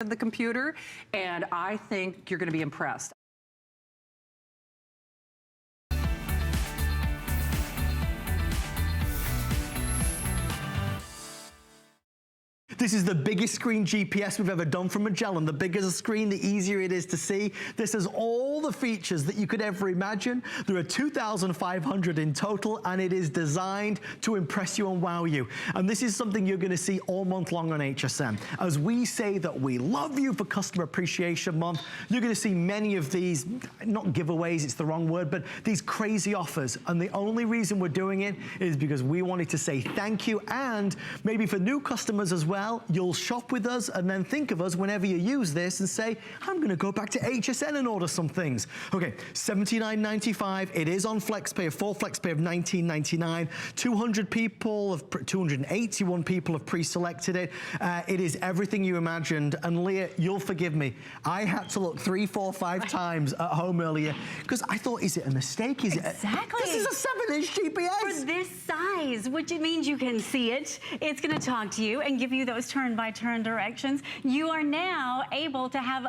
the computer, and I think you're going to be impressed. This is the biggest screen GPS we've ever done from Magellan. The bigger the screen, the easier it is to see. This has all the features that you could ever imagine. There are 2,500 in total, and it is designed to impress you and wow you. And this is something you're gonna see all month long on HSN. As we say that we love you for Customer Appreciation Month, you're gonna see many of these, not giveaways, it's the wrong word, but these crazy offers. And the only reason we're doing it is because we wanted to say thank you, and maybe for new customers as well, you'll shop with us and then think of us whenever you use this and say, I'm gonna go back to HSN and order some things. Okay, $79.95. It is on FlexPay, a full FlexPay of $19.99. 281 people have pre-selected it. It is everything you imagined. And Leah, you'll forgive me. I had to look 3, 4, 5 times at home earlier because I thought, is it a mistake? Is exactly. This is a 7-inch GPS. For this size, which it means you can see it. It's gonna talk to you and give you those turn-by-turn directions. You are now able to have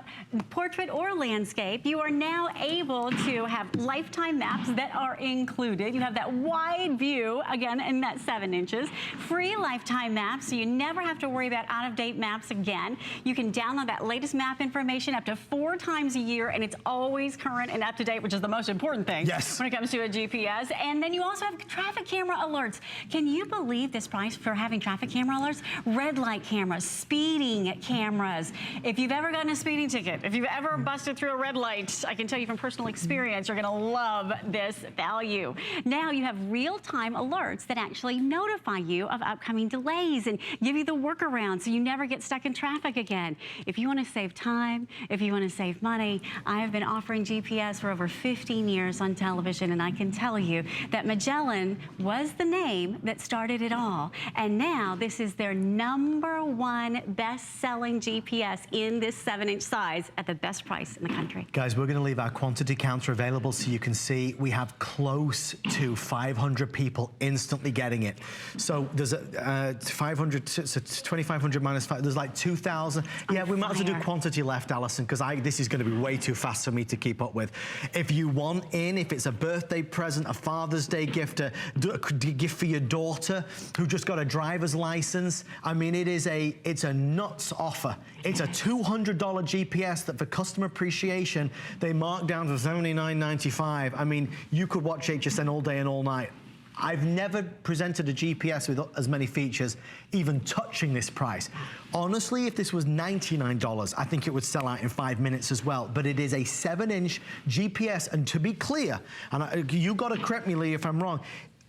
portrait or landscape. You are now able to have lifetime maps that are included. You have that wide view, again, in that 7 inches. Free lifetime maps, so you never have to worry about out-of-date maps again. You can download that latest map information up to 4 times a year, and it's always current and up-to-date, which is the most important thing when it comes to a GPS. And then you also have traffic camera alerts. Can you believe this price for having traffic camera alerts? Red light cameras, speeding cameras. If you've ever gotten a speeding ticket, if you've ever busted through a red light, I can tell you from personal experience, you're gonna love this value. Now you have real-time alerts that actually notify you of upcoming delays and give you the workaround so you never get stuck in traffic again. If you wanna save time, if you wanna save money, I have been offering GPS for over 15 years on television, and I can tell you that Magellan was the name that started it all. And now this is their #1 best-selling GPS in this 7-inch size at the best price in the country. Guys, we're gonna leave our quantity counter available so you can see we have close to 500 people instantly getting it. So there's a 500, so 2,500 minus 5, there's like 2,000. Yeah, we might as well do quantity left, Alison, because this is gonna be way too fast for me to keep up with. If you want in, if it's a birthday present, a Father's Day gift, a gift for your daughter who just got a driver's license, I mean, it's a nuts offer. It's a $200 GPS that for customer appreciation, they mark down to $79.95. I mean, you could watch HSN all day and all night. I've never presented a GPS with as many features, even touching this price. Honestly, if this was $99, I think it would sell out in 5 minutes as well. But it is a 7-inch GPS, and to be clear, and you gotta correct me, Lee, if I'm wrong,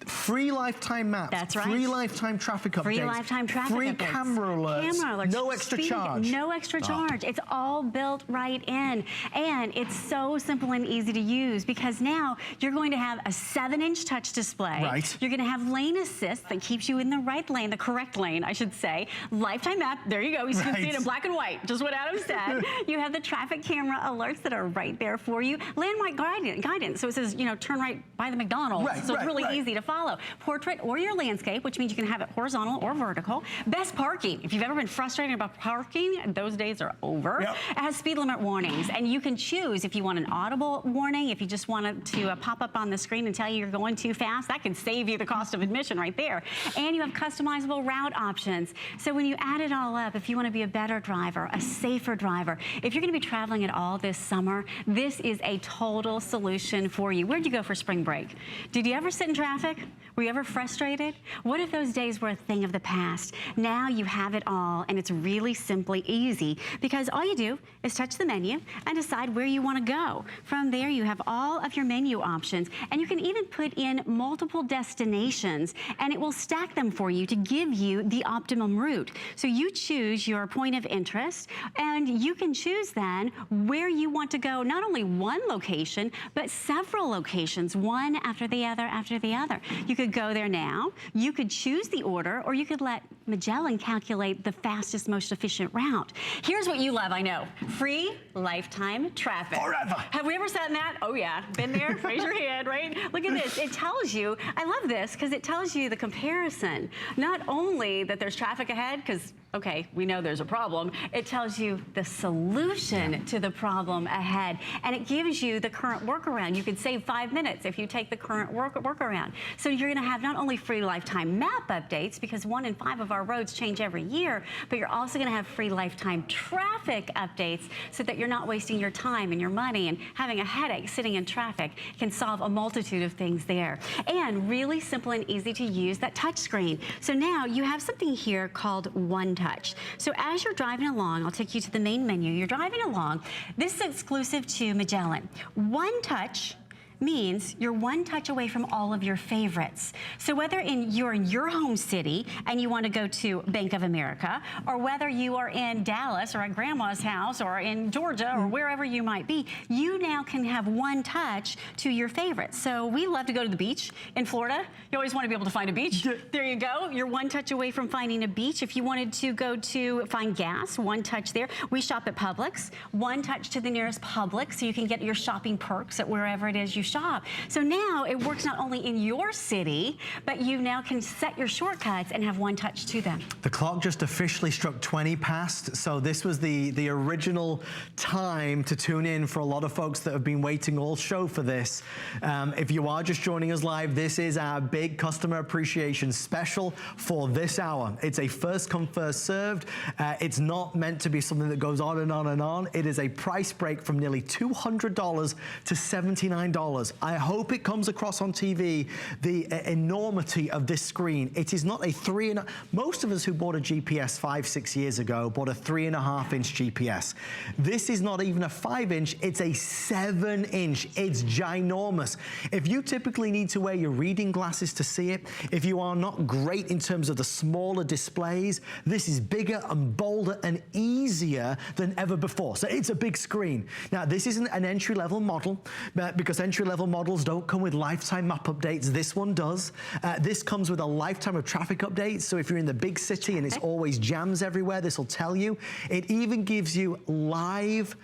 free lifetime maps. That's right. Free lifetime traffic updates. Free lifetime traffic free updates. Camera alerts. No extra charge. No extra charge. It's all built right in. And it's so simple and easy to use because now you're going to have a 7-inch touch display. Right. You're going to have lane assist that keeps you in the right lane, the correct lane, I should say. Lifetime map. There you go. You can see it in black and white, just what Adam said. You have the traffic camera alerts that are right there for you. Landmark guidance. So it says, you know, turn right by the McDonald's. So it's really easy to follow. Portrait or your landscape, which means you can have it horizontal or vertical. Best parking. If you've ever been frustrated about parking, those days are over. It has speed limit warnings, and you can choose if you want an audible warning, if you just want it to pop up on the screen and tell you you're going too fast. That can save you the cost of admission right there. And you have customizable route options. So when you add it all up, if you want to be a better driver, a safer driver, if you're going to be traveling at all this summer, this is a total solution for you. Where'd you go for spring break? Did you ever sit in traffic? Were you ever frustrated? What if those days were a thing of the past? Now you have it all, and it's really simply easy because all you do is touch the menu and decide where you want to go. From there, you have all of your menu options, and you can even put in multiple destinations, and it will stack them for you to give you the optimum route. So you choose your point of interest, and you can choose then where you want to go, not only one location, but several locations, one after the other after the other. You could go there now, you could choose the order, or you could let Magellan calculate the fastest, most efficient route. Here's what you love, I know. Free lifetime traffic. Forever. Have we ever sat in that? Oh yeah, been there, raise your hand, right? Look at this, it tells you, I love this because it tells you the comparison. Not only that there's traffic ahead, because okay, we know there's a problem, it tells you the solution to the problem ahead. And it gives you the current workaround. You could save 5 minutes if you take the current workaround. So you're gonna have not only free lifetime map updates, because 1 in 5 of our roads change every year, but you're also gonna have free lifetime traffic updates so that you're not wasting your time and your money and having a headache sitting in traffic. Can solve a multitude of things there. And really simple and easy to use, that touch screen. So now you have something here called One Touch. So as you're driving along, I'll take you to the main menu. You're driving along. This is exclusive to Magellan. One Touch means you're one touch away from all of your favorites. So whether you're in your home city and you want to go to Bank of America, or whether you are in Dallas or at grandma's house or in Georgia or wherever you might be, you now can have one touch to your favorites. So we love to go to the beach in Florida. You always want to be able to find a beach. There you go. You're one touch away from finding a beach. If you wanted to go to find gas, one touch there. We shop at Publix. One touch to the nearest Publix so you can get your shopping perks at wherever it is you shop. So now it works not only in your city, but you now can set your shortcuts and have one touch to them. The clock just officially struck 20 past, so this was the original time to tune in for a lot of folks that have been waiting all show for this. If you are just joining us live, this is our big customer appreciation special for this hour. It's a first come, first served. It's not meant to be something that goes on and on and on. It is a price break from nearly $200 to $79. I hope it comes across on TV, the enormity of this screen. It is not a most of us who bought a GPS 5-6 years ago bought a 3.5-inch GPS. This is not even a 5-inch, it's a 7-inch. It's ginormous. If you typically need to wear your reading glasses to see it, if you are not great in terms of the smaller displays, this is bigger and bolder and easier than ever before. So it's a big screen. Now, this isn't an entry-level model, because entry-level models don't come with lifetime map updates. This one does. This comes with a lifetime of traffic updates. So if you're in the big city and it's always jams everywhere, this will tell you. It even gives you live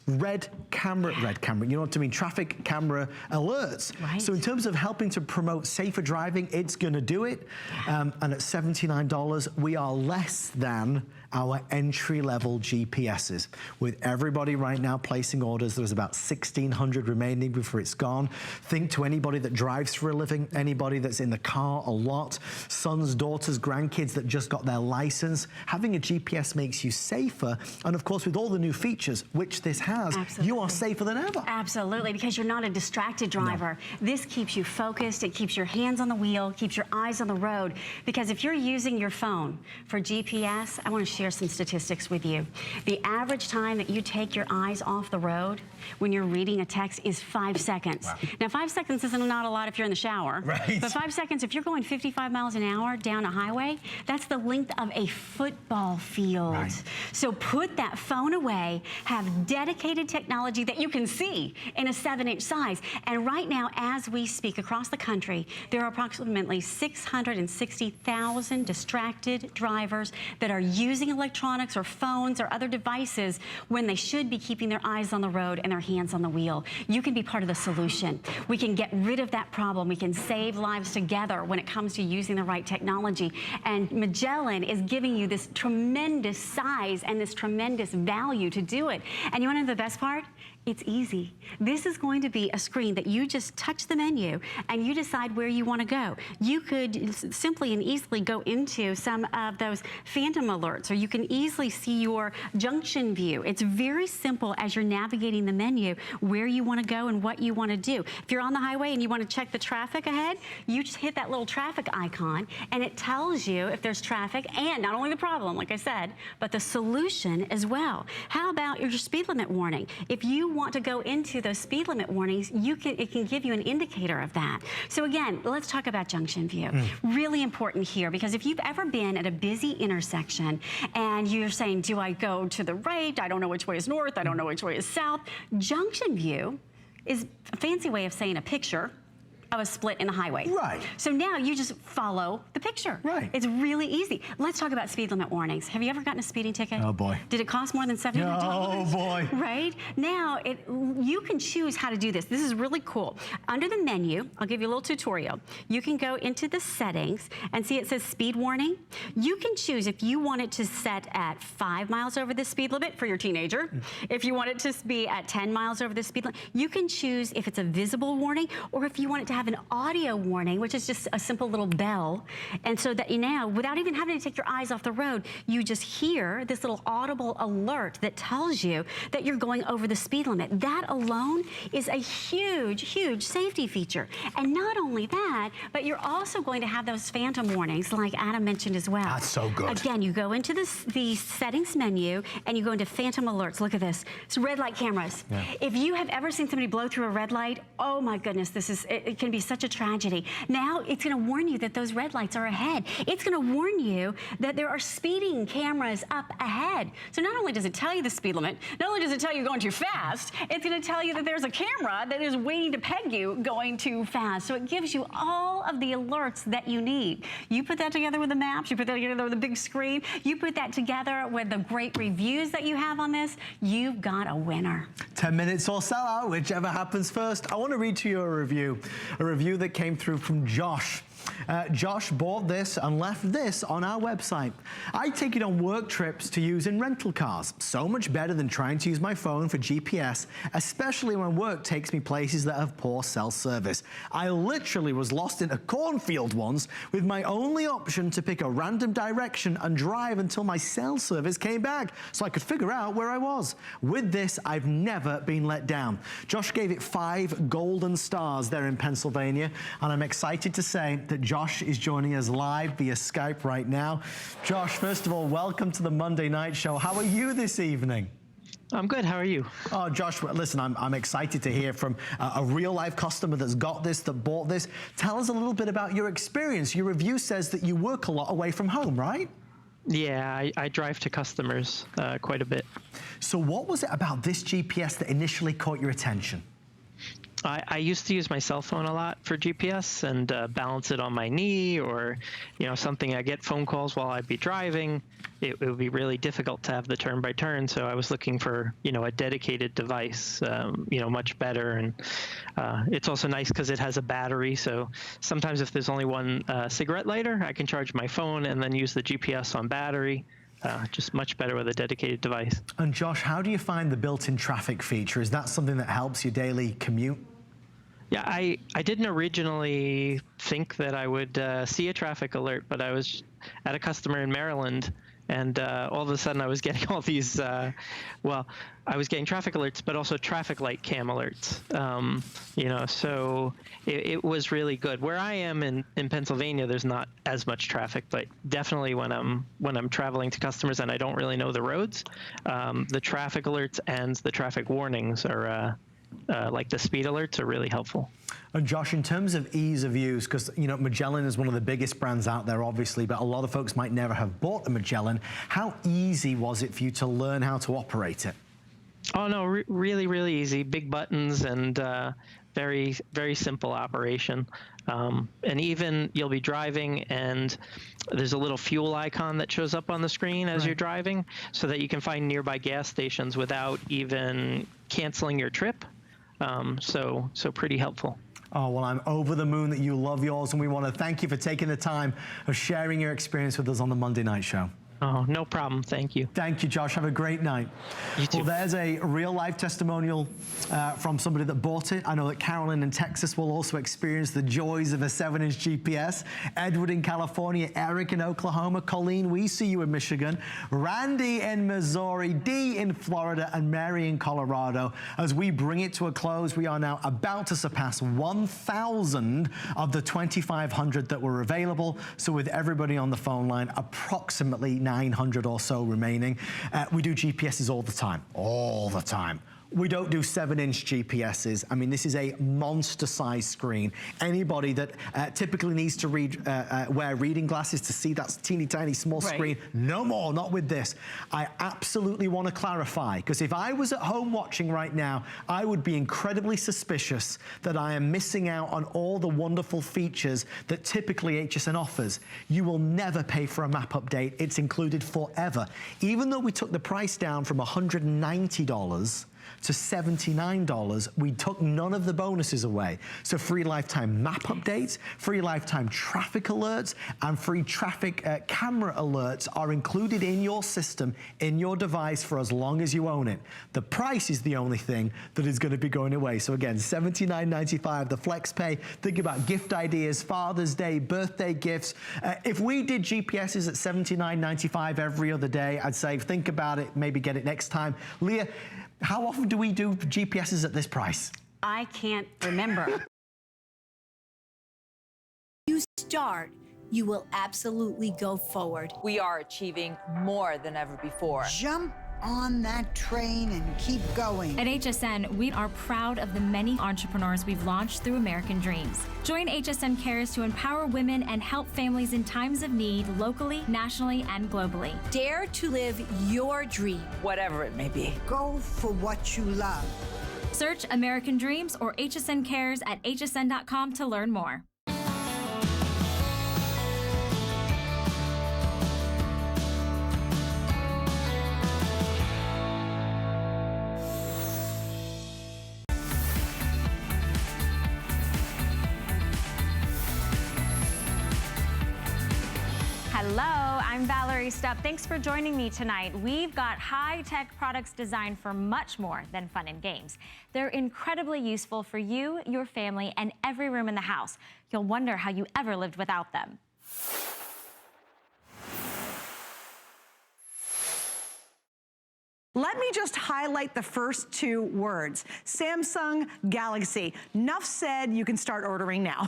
red camera, you know what I mean, traffic camera alerts. Right. So in terms of helping to promote safer driving, it's gonna do it. And at $79, we are less than our entry-level GPSs. With everybody right now placing orders, there's about 1,600 remaining before it's gone. Think to anybody that drives for a living, anybody that's in the car a lot, sons, daughters, grandkids that just got their license. Having a GPS makes you safer. And of course, with all the new features, which this has, you are safer than ever. Absolutely, because you're not a distracted driver. No. This keeps you focused, it keeps your hands on the wheel, keeps your eyes on the road. Because if you're using your phone for GPS, I want to share some statistics with you. The average time that you take your eyes off the road when you're reading a text is 5 seconds. Wow. Now, 5 seconds isn't not a lot if you're in the shower. Right. But 5 seconds, if you're going 55 miles an hour down a highway, that's the length of a football field. Right. So put that phone away, have dedicated technology that you can see in a 7-inch size. And right now, as we speak across the country, there are approximately 660,000 distracted drivers that are using electronics or phones or other devices when they should be keeping their eyes on the road and their hands on the wheel. You can be part of the solution. We can get rid of that problem. We can save lives together when it comes to using the right technology. And Magellan is giving you this tremendous size and this tremendous value to do it. And you want to know the best part? It's easy. This is going to be a screen that you just touch the menu and you decide where you want to go. You could simply and easily go into some of those phantom alerts, or you can easily see your junction view. It's very simple as you're navigating the menu where you want to go and what you want to do. If you're on the highway and you want to check the traffic ahead, you just hit that little traffic icon and it tells you if there's traffic and not only the problem, like I said, but the solution as well. How about your speed limit warning? If you want to go into those speed limit warnings, it can give you an indicator of that. So again, let's talk about junction view. Really important here, because if you've ever been at a busy intersection and you're saying, do I go to the right? I don't know which way is north. I don't know which way is south. Junction view is a fancy way of saying a picture of a split in the highway. Right. So now you just follow the picture. Right. It's really easy. Let's talk about speed limit warnings. Have you ever gotten a speeding ticket? Oh boy. Did it cost more than $700? Oh boy. Right? Now, you can choose how to do this. This is really cool. Under the menu, I'll give you a little tutorial. You can go into the settings and see it says speed warning. You can choose if you want it to set at 5 miles over the speed limit for your teenager. If you want it to be at 10 miles over the speed limit, you can choose if it's a visible warning or if you want it to have an audio warning, which is just a simple little bell. And so that you now, without even having to take your eyes off the road, you just hear this little audible alert that tells you that you're going over the speed limit. That alone is a huge, huge safety feature. And not only that, but you're also going to have those phantom warnings like Adam mentioned as well. That's so good. Again, you go into the settings menu and you go into phantom alerts. Look at this. It's red light cameras. Yeah. If you have ever seen somebody blow through a red light, oh my goodness, it can be such a tragedy. Now it's going to warn you that those red lights are ahead. It's going to warn you that there are speeding cameras up ahead. So not only does it tell you the speed limit, not only does it tell you you're going too fast, it's going to tell you that there's a camera that is waiting to peg you going too fast. So it gives you all of the alerts that you need. You put that together with the maps, you put that together with a big screen, you put that together with the great reviews that you have on this, you've got a winner. 10 minutes or sell out, whichever happens first. I want to read to you a review that came through from Josh. Josh bought this and left this on our website. I take it on work trips to use in rental cars. So much better than trying to use my phone for GPS, especially when work takes me places that have poor cell service. I literally was lost in a cornfield once with my only option to pick a random direction and drive until my cell service came back so I could figure out where I was. With this, I've never been let down. Josh gave it 5 golden stars there in Pennsylvania, and I'm excited to say that Josh is joining us live via Skype right now. Josh, first of all, welcome to the Monday Night Show. How are you this evening? I'm good. How are you? Oh, Josh, listen, I'm excited to hear from a real-life customer that's got this, that bought this. Tell us a little bit about your experience. Your review says that you work a lot away from home, right? Yeah, I drive to customers quite a bit. So what was it about this GPS that initially caught your attention? I used to use my cell phone a lot for GPS and balance it on my knee or, something. I get phone calls while I'd be driving. It would be really difficult to have the turn-by-turn, so I was looking for, a dedicated device, much better. And it's also nice because it has a battery, so sometimes if there's only one cigarette lighter, I can charge my phone and then use the GPS on battery. Just much better with a dedicated device. And Josh, how do you find the built-in traffic feature? Is that something that helps your daily commute? Yeah, I didn't originally think that I would see a traffic alert, but I was at a customer in Maryland, and all of a sudden I was getting all these, I was getting traffic alerts, but also traffic light cam alerts. So it was really good. Where I am in Pennsylvania, there's not as much traffic, but definitely when I'm traveling to customers and I don't really know the roads, the traffic alerts and the traffic warnings are like the speed alerts are really helpful. And Josh, in terms of ease of use, because Magellan is one of the biggest brands out there, obviously, but a lot of folks might never have bought a Magellan. How easy was it for you to learn how to operate it? Oh no, really, really easy. Big buttons and very, very simple operation. And even you'll be driving and there's a little fuel icon that shows up on the screen as you're driving so that you can find nearby gas stations without even canceling your trip. So pretty helpful. Oh, well, I'm over the moon that you love yours, and we want to thank you for taking the time of sharing your experience with us on the Monday Night Show. Oh, no problem. Thank you. Thank you, Josh. Have a great night. You too. Well, there's a real-life testimonial from somebody that bought it. I know that Carolyn in Texas will also experience the joys of a 7-inch GPS. Edward in California, Eric in Oklahoma, Colleen, we see you in Michigan, Randy in Missouri, Dee in Florida, and Mary in Colorado. As we bring it to a close, we are now about to surpass 1,000 of the 2,500 that were available. So with everybody on the phone line, approximately 900 or so remaining. We do GPSs all the time. We don't do 7-inch GPSs. I mean, this is a monster-sized screen. Anybody that typically needs to wear reading glasses to see that teeny tiny small screen, no more, not with this. I absolutely want to clarify, because if I was at home watching right now, I would be incredibly suspicious that I am missing out on all the wonderful features that typically HSN offers. You will never pay for a map update. It's included forever. Even though we took the price down from $190 to $79, we took none of the bonuses away. So free lifetime map updates, free lifetime traffic alerts, and free traffic camera alerts are included in your system, in your device, for as long as you own it. The price is the only thing that is going to be going away. So again, $79.95, the flex pay. Think about gift ideas, Father's Day, birthday gifts. If we did GPSs at $79.95 every other day, I'd say think about it, maybe get it next time. Leah, how often do we do GPSs at this price? I can't remember. You start, you will absolutely go forward. We are achieving more than ever before. Jump on that train and keep going. At HSN, we are proud of the many entrepreneurs we've launched through American Dreams. Join HSN Cares to empower women and help families in times of need locally, nationally, and globally. Dare to live your dream. Whatever it may be. Go for what you love. Search American Dreams or HSN Cares at hsn.com to learn more. Hello, I'm Valerie Stupp. Thanks for joining me tonight. We've got high-tech products designed for much more than fun and games. They're incredibly useful for you, your family, and every room in the house. You'll wonder how you ever lived without them. Let me just highlight the first two words, Samsung Galaxy. Enough said, you can start ordering now.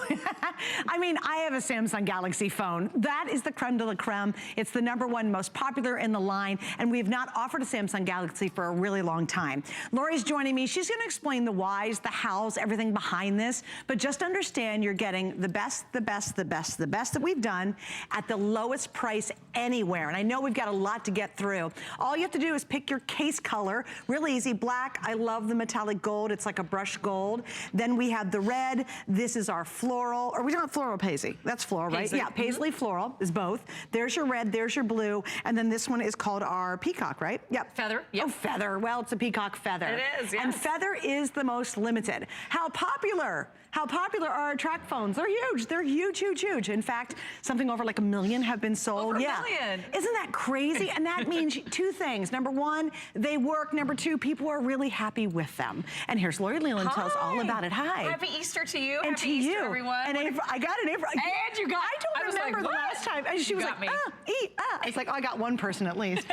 I mean, I have a Samsung Galaxy phone. That is the creme de la creme. It's the #1 most popular in the line, and we've not offered a Samsung Galaxy for a really long time. Lori's joining me. She's gonna explain the whys, the hows, everything behind this, but just understand you're getting the best, the best, the best, the best that we've done at the lowest price anywhere. And I know we've got a lot to get through. All you have to do is pick your case color, real easy. Black, I love the metallic gold. It's like a brushed gold. Then we have the red. This is our floral, or we don't have floral paisley. That's floral, right? Paisley. Yeah, paisley floral is both. There's your red, there's your blue, and then this one is called our peacock, right? Yep. Feather, yep. Oh, feather. Well, it's a peacock feather. It is, yes. And feather is the most limited. How popular are our track phones? They're huge. They're huge, huge, huge. In fact, something over like 1 million have been sold. Over 1 million. Isn't that crazy? And that means two things. #1, they work. #2, people are really happy with them. And here's Lori Leland to tell us all about it. Hi. Happy Easter to you. And Happy to Easter, you. everyone. And April, I got it, April. And you got. I don't remember the last time. And she was got like, me. I was like, oh, I got one person at least.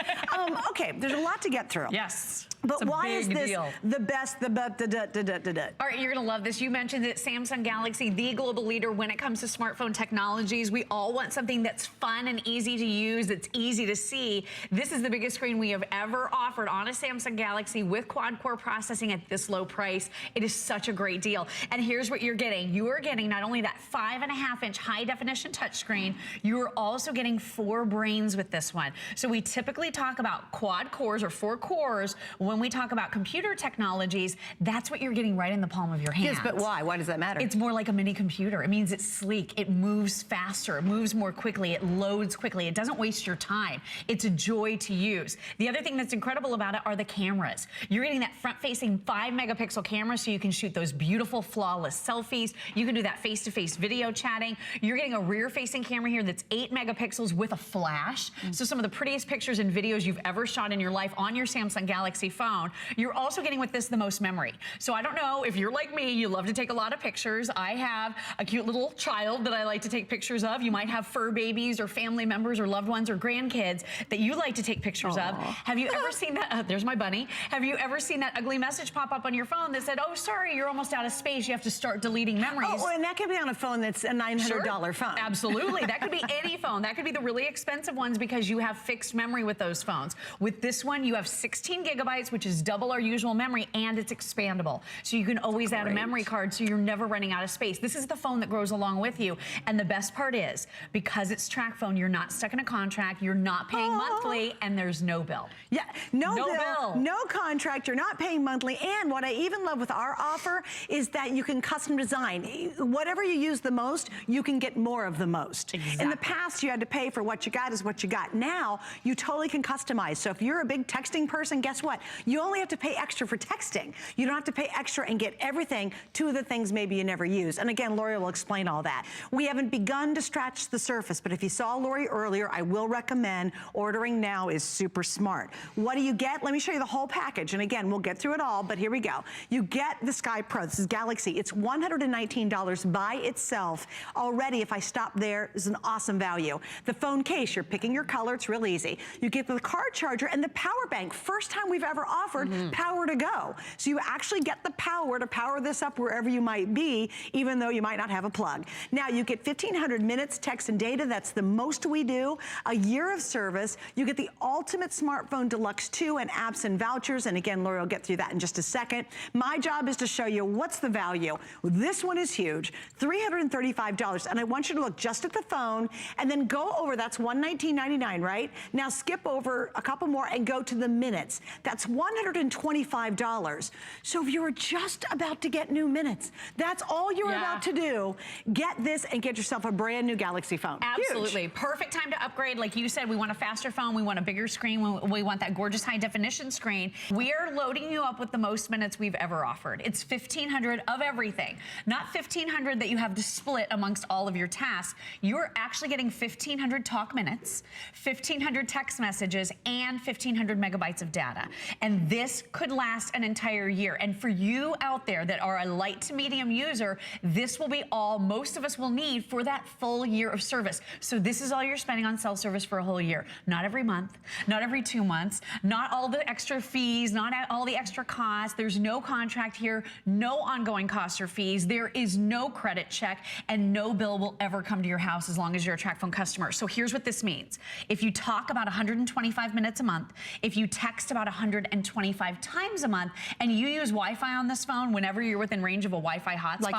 Okay, there's a lot to get through. Yes. But It's a why is big this deal. the best, the All right, you're gonna love this. You mentioned it, Samsung Galaxy, the global leader when it comes to smartphone technologies. We all want something that's fun and easy to use, that's easy to see. This is the biggest screen we have ever offered on a Samsung Galaxy with quad-core processing at this low price. It is such a great deal. And here's what you're getting. You are getting not only that 5.5-inch high-definition touchscreen, you are also getting 4 brains with this one. So we typically talk about quad cores or 4 cores when we talk about computer technologies. That's what you're getting right in the palm of your hand. Yes, but why? Why does that matter? It's more like a mini computer. It means it's sleek. It moves faster. It moves more quickly. It loads quickly. It doesn't waste your time. It's a joy to use. The other thing that's incredible about it are the cameras. You're getting that front-facing 5-megapixel camera so you can shoot those beautiful, flawless selfies. You can do that face-to-face video chatting. You're getting a rear-facing camera here that's 8 megapixels with a flash. So some of the prettiest pictures and videos you've ever shot in your life on your Samsung Galaxy phone. You're also getting with this the most memory. So I don't know if you're like me, you love to take a lot of pictures. I have a cute little child that I like to take pictures of. You might have fur babies or family members or loved ones or grandkids that you like to take pictures of. Have you ever seen that? There's my bunny. Have you ever seen that ugly message pop up on your phone that said, oh, sorry, you're almost out of space. You have to start deleting memories. Oh, and that could be on a phone that's a $900 phone. Absolutely. That could be any phone. That could be the really expensive ones because you have fixed memory with those phones. With this one, you have 16 gigabytes megabytes, which is double our usual memory, and it's expandable. So you can always add a memory card, so you're never running out of space. This is the phone that grows along with you. And the best part is, because it's track phone, you're not stuck in a contract, you're not paying monthly, and there's no bill. Yeah, no bill, no contract, you're not paying monthly. And what I even love with our offer is that you can custom design. Whatever you use the most, you can get more of the most. Exactly. In the past, you had to pay for what you got is what you got. Now, you totally can customize. So if you're a big texting person, guess what? You only have to pay extra for texting. You don't have to pay extra and get everything, two of the things maybe you never use. And again, Lori will explain all that. We haven't begun to scratch the surface, but if you saw Lori earlier, I will recommend ordering now is super smart. What do you get? Let me show you the whole package. And again, we'll get through it all, but here we go. You get the Sky Pro. This is Galaxy. It's $119 by itself. Already, if I stop there, is an awesome value. The phone case, you're picking your color. It's real easy. You get the car charger and the power bank. First time we've ever offered power to go. So you actually get the power to power this up wherever you might be, even though you might not have a plug. Now, you get 1,500 minutes text and data. That's the most we do. A year of service. You get the ultimate smartphone deluxe 2 and apps and vouchers. And again, Lori will get through that in just a second. My job is to show you what's the value. This one is huge, $335. And I want you to look just at the phone and then go over, that's $119.99, right? Now skip over a couple more and go to the minutes. That's $125. So if you were just about to get new minutes, that's all you're about to do. Get this and get yourself a brand new Galaxy phone. Absolutely. Huge. Perfect time to upgrade. Like you said, we want a faster phone. We want a bigger screen. We want that gorgeous high definition screen. We are loading you up with the most minutes we've ever offered. It's 1,500 of everything. Not 1,500 that you have to split amongst all of your tasks. You're actually getting 1,500 talk minutes, 1,500 text messages, and 1,500 megabytes of data. And this could last an entire year. And for you out there that are a light to medium user, this will be all most of us will need for that full year of service. So this is all you're spending on cell service for a whole year. Not every month, not every 2 months, not all the extra fees, not all the extra costs. There's no contract here, no ongoing costs or fees. There is no credit check, and no bill will ever come to your house as long as you're a TracFone customer. So here's what this means. If you talk about 125 minutes a month, if you text about 125 times a month, and you use Wi-Fi on this phone whenever you're within range of a Wi-Fi hotspot, like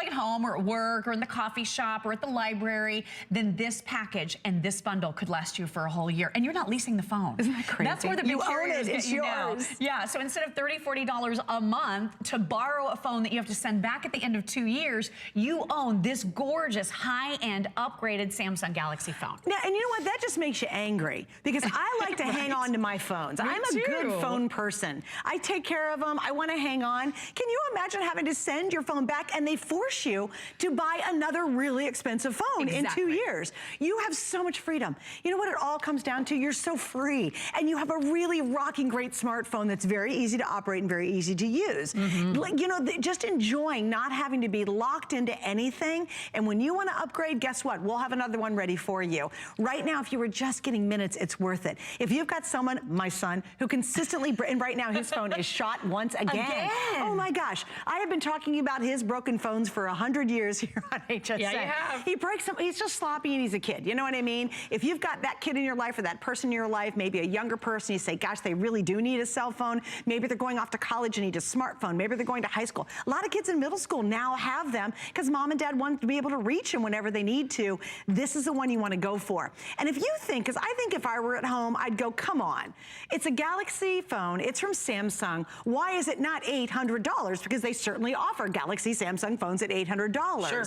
at home, or at work, or in the coffee shop, or at the library, then this package and this bundle could last you for a whole year. And you're not leasing the phone. Isn't that crazy? That's where the big You own carriers it. get It's you yours. now. Yeah, so instead of $30, $40 a month to borrow a phone that you have to send back at the end of 2 years, you own this gorgeous high-end upgraded Samsung Galaxy phone. Now, and you know what? That just makes you angry because I like to hang on to my phones. I'm a good phone person. I take care of them. I want to hang on. Can you imagine having to send your phone back and they force you to buy another really expensive phone in 2 years? You have so much freedom. You know what it all comes down to? You're so free. And you have a really rocking great smartphone that's very easy to operate and very easy to use. You know, just enjoying not having to be locked into anything. And when you want to upgrade, guess what? We'll have another one ready for you. Right now, if you were just getting minutes, it's worth it. If you've got someone, my son, who consistently, and right now his phone is shot once again. Oh my gosh. I have been talking about his broken phones for 100 years here on HSN. Yeah, you have. He breaks them. He's just sloppy and he's a kid. You know what I mean? If you've got that kid in your life or that person in your life, maybe a younger person, you say, gosh, they really do need a cell phone. Maybe they're going off to college and need a smartphone. Maybe they're going to high school. A lot of kids in middle school now have them because mom and dad want to be able to reach them whenever they need to. This is the one you want to go for. And if you think, because I think if I were at home, I'd go, come on. It's a Galaxy phone. It's from Samsung. Why is it not $800? Because they certainly offer Galaxy Samsung phones at $800. Sure.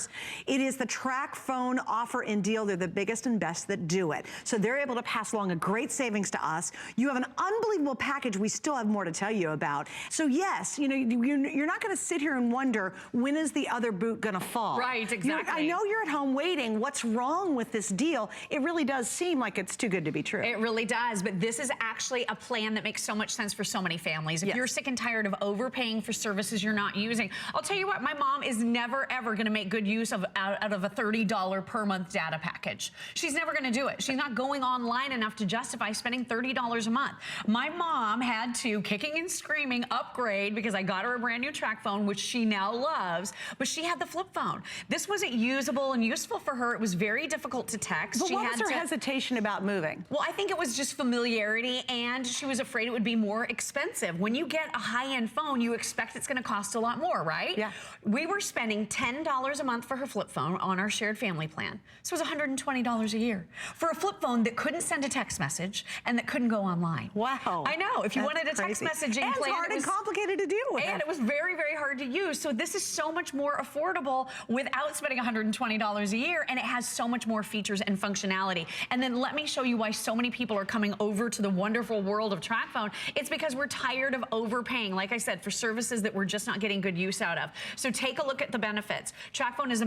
It is the TracFone offer and deal. They're the biggest and best that do it. So they're able to pass along a great savings to us. You have an unbelievable package we still have more to tell you about. So yes, you know, you're not going to sit here and wonder, when is the other boot going to fall? Right, exactly. I know you're at home waiting. What's wrong with this deal? It really does seem like it's too good to be true. It really does, but this is actually a plan that makes so much sense for so many families. If you're sick and tired of overpaying for services you're not using, I'll tell you what, my mom is never ever going to make good use of out of a $30 per month data package. She's never going to do it. She's not going online enough to justify spending $30 a month. My mom had to, kicking and screaming, upgrade because I got her a brand new TracFone, which she now loves, but she had the flip phone. This wasn't usable and useful for her. It was very difficult to text. But what was her hesitation about moving? Well, I think it was just familiarity, and she was afraid it would be more expensive. When you get a high-end phone, you expect it's gonna cost a lot more, right? Yeah. We were spending $10 a month for her flip phone on our shared family plan. So it was $120 a year for a flip phone that couldn't send a text message and that couldn't go online. Wow. I know. If you That's wanted a text crazy. messaging and plan, it's hard and complicated to deal with. And it was very, very hard to use. So this is so much more affordable without spending $120 a year, and it has so much more features and functionality. And then let me show you why so many people are coming over to the wonderful world of TracFone. It's because we're tired of overpaying, like I said, for services that we're just not getting good use out of. So take a look at the benefits. TracFone is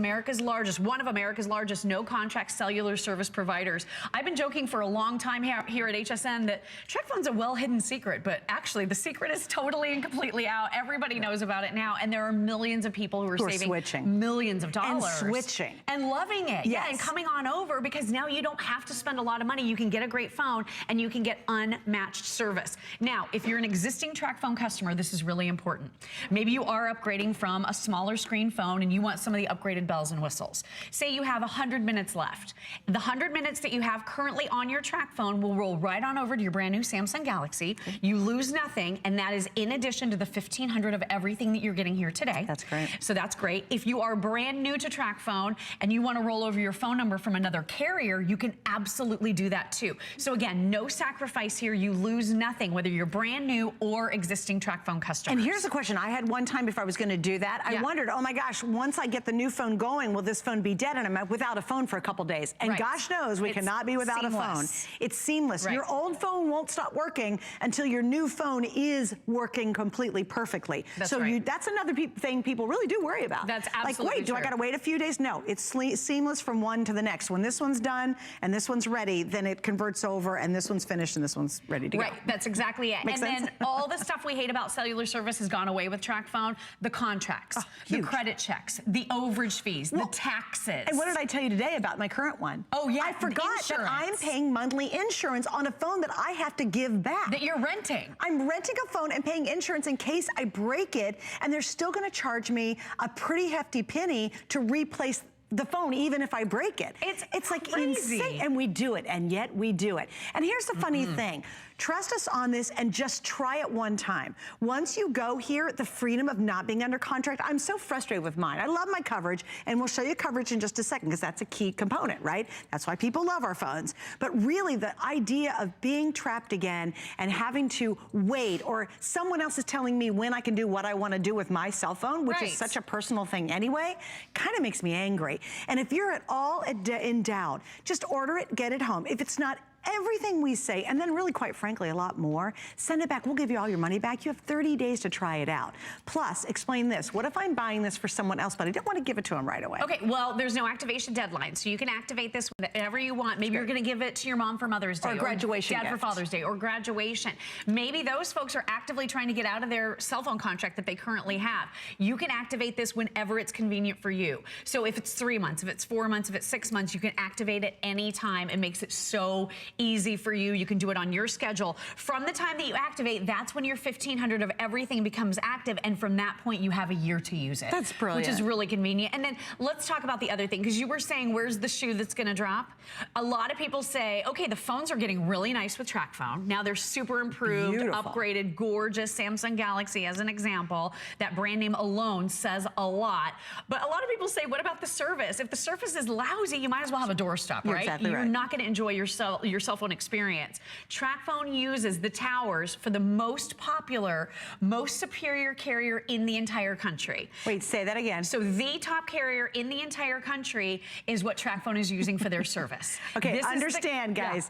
one of America's largest no-contract cellular service providers. I've been joking for a long time here at HSN that TracFone's a well-hidden secret, but actually the secret is totally and completely out. Everybody knows about it now, and there are millions of people who are saving switching. millions of dollars. And switching. And loving it. Yes. Yeah, and coming on over because now you don't have to spend a lot of money. You can get a great phone and you can get unmatched service. Now, if you're an existing TracFone customer, this is really important. Maybe you are upgrading from a smaller screen phone and you want some of the upgraded bells and whistles. Say you have 100 minutes left. The 100 minutes that you have currently on your TracFone will roll right on over to your brand new Samsung Galaxy. You lose nothing, and that is in addition to the $1,500 of everything that you're getting here today. That's great. So that's great. If you are brand new to TracFone and you want to roll over your phone number from another carrier, you can absolutely do that too. So again, no sacrifice here. You lose nothing, whether you're brand new or existing TracFone customers. And here's a question I had one time before I was going to do that. I wondered, oh my gosh, once I get the new phone going, will this phone be dead? And I'm without a phone for a couple days. And gosh knows we cannot be without a phone. It's seamless. Your old phone won't stop working until your new phone is working completely perfectly. That's another thing people really do worry about. That's absolutely like, wait, do I got to wait a few days? No, it's seamless from one to the next. When this one's done and this one's ready, then it converts over and this one's finished and this one's ready to go. Right, that's exactly it. Makes sense? Then all the stuff we hate about cellular service has gone away with TracFone. The contracts, the credit checks, the overage fees, the taxes. And what did I tell you today about my current one? Oh yeah, I forgot that I'm paying monthly insurance on a phone that I have to give back. That you're renting. I'm renting a phone and paying insurance in case I break it, and they're still gonna charge me a pretty hefty penny to replace the phone, even if I break it. It's like crazy. Insane, and we do it, and yet we do it. And here's the funny thing. Trust us on this and just try it one time. Once you go here, the freedom of not being under contract, I'm so frustrated with mine. I love my coverage, and we'll show you coverage in just a second because that's a key component, right? That's why people love our phones. But really, the idea of being trapped again and having to wait, or someone else is telling me when I can do what I want to do with my cell phone, which is such a personal thing anyway, kind of makes me angry. And if you're at all in doubt, just order it, get it home. If it's not everything we say, and then really, quite frankly, a lot more, send it back. We'll give you all your money back. You have 30 days to try it out. Plus, explain this. What if I'm buying this for someone else, but I didn't want to give it to them right away? Okay, well, there's no activation deadline, so you can activate this whenever you want. Maybe you're going to give it to your mom for Mother's Day. Or graduation Dad for Father's Day, or graduation. Maybe those folks are actively trying to get out of their cell phone contract that they currently have. You can activate this whenever it's convenient for you. So if it's 3 months, if it's 4 months, if it's 6 months, you can activate it anytime. It makes it so easy for you. You can do it on your schedule. From the time that you activate, that's when your $1,500 of everything becomes active, and from that point, you have a year to use it. That's brilliant. Which is really convenient. And then let's talk about the other thing, because you were saying, where's the shoe that's going to drop? A lot of people say, okay, the phones are getting really nice with TracFone. Now they're super improved, upgraded, gorgeous. Samsung Galaxy, as an example. That brand name alone says a lot. But a lot of people say, what about the service? If the service is lousy, you might as well have a doorstop, right? Exactly You're right. not going to enjoy your cell phone experience. TracFone uses the towers for the most popular, most superior carrier in the entire country. Wait, say that again. So the top carrier in the entire country is what TracFone is using for their service. Okay, understand, guys.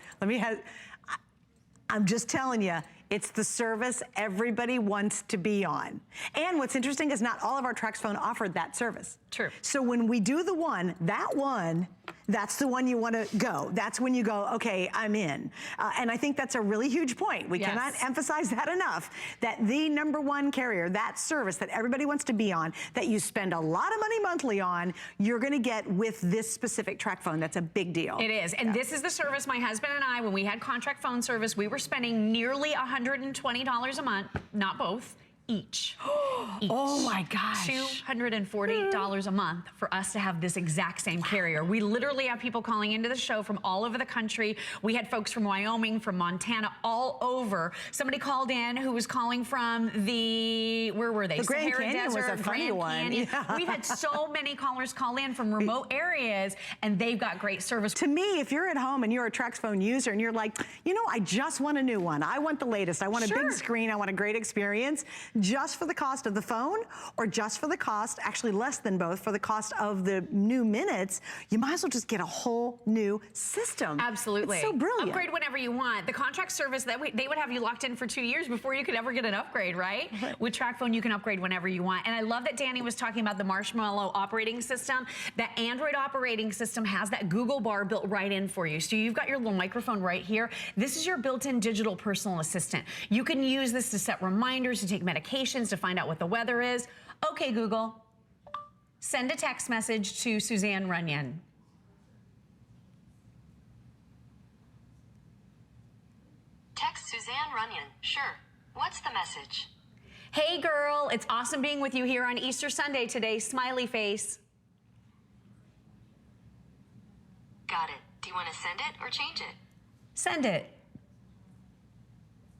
I'm just telling you, it's the service everybody wants to be on. And what's interesting is not all of our TracFone offered that service. True. So when we do the one, that's the one you want to go. That's when you go, okay, I'm in. And I think that's a really huge point. We cannot emphasize that enough, that the #1 carrier, that service that everybody wants to be on, that you spend a lot of money monthly on, you're going to get with this specific TracFone. That's a big deal. It is. And this is the service my husband and I, when we had contract phone service, we were spending nearly $120 a month, not both, each. each. Oh my gosh. $240 a month for us to have this exact same carrier. We literally have people calling into the show from all over the country. We had folks from Wyoming, from Montana, all over. Somebody called in who was calling from where were they? The Grand Sahara Canyon Desert, was a funny Grand one. Canyon. Yeah. We've had so many callers call in from remote areas, and they've got great service. To me, if you're at home and you're a TrexPhone user and you're like, you know, I just want a new one. I want the latest. I want a big screen. I want a great experience. Just for the cost of the phone, or just for the cost, actually less than both, for the cost of the new minutes, you might as well just get a whole new system. Absolutely. It's so brilliant. Upgrade whenever you want. The contract service, they would have you locked in for 2 years before you could ever get an upgrade, right? With TrexPhone, you can upgrade whenever you want. And I love that Danny was talking about the Marshmallow operating system. That Android operating system has that Google bar built right in for you. So you've got your little microphone right here. This is your built-in digital personal assistant. You can use this to set reminders, to take medications, to find out what the weather is. Okay, Google, send a text message to Suzanne Runyon. Text Suzanne Runyon. Sure. What's the message? Hey girl, it's awesome being with you here on Easter Sunday today. Smiley face. Got it. Do you want to send it or change it? Send it.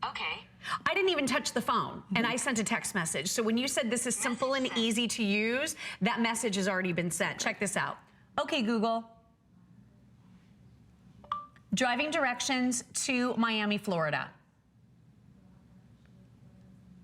Okay. I didn't even touch the phone, and I sent a text message. So when you said this is simple and easy to use, that message has already been sent. Check this out. Okay, Google. Driving directions to Miami, Florida.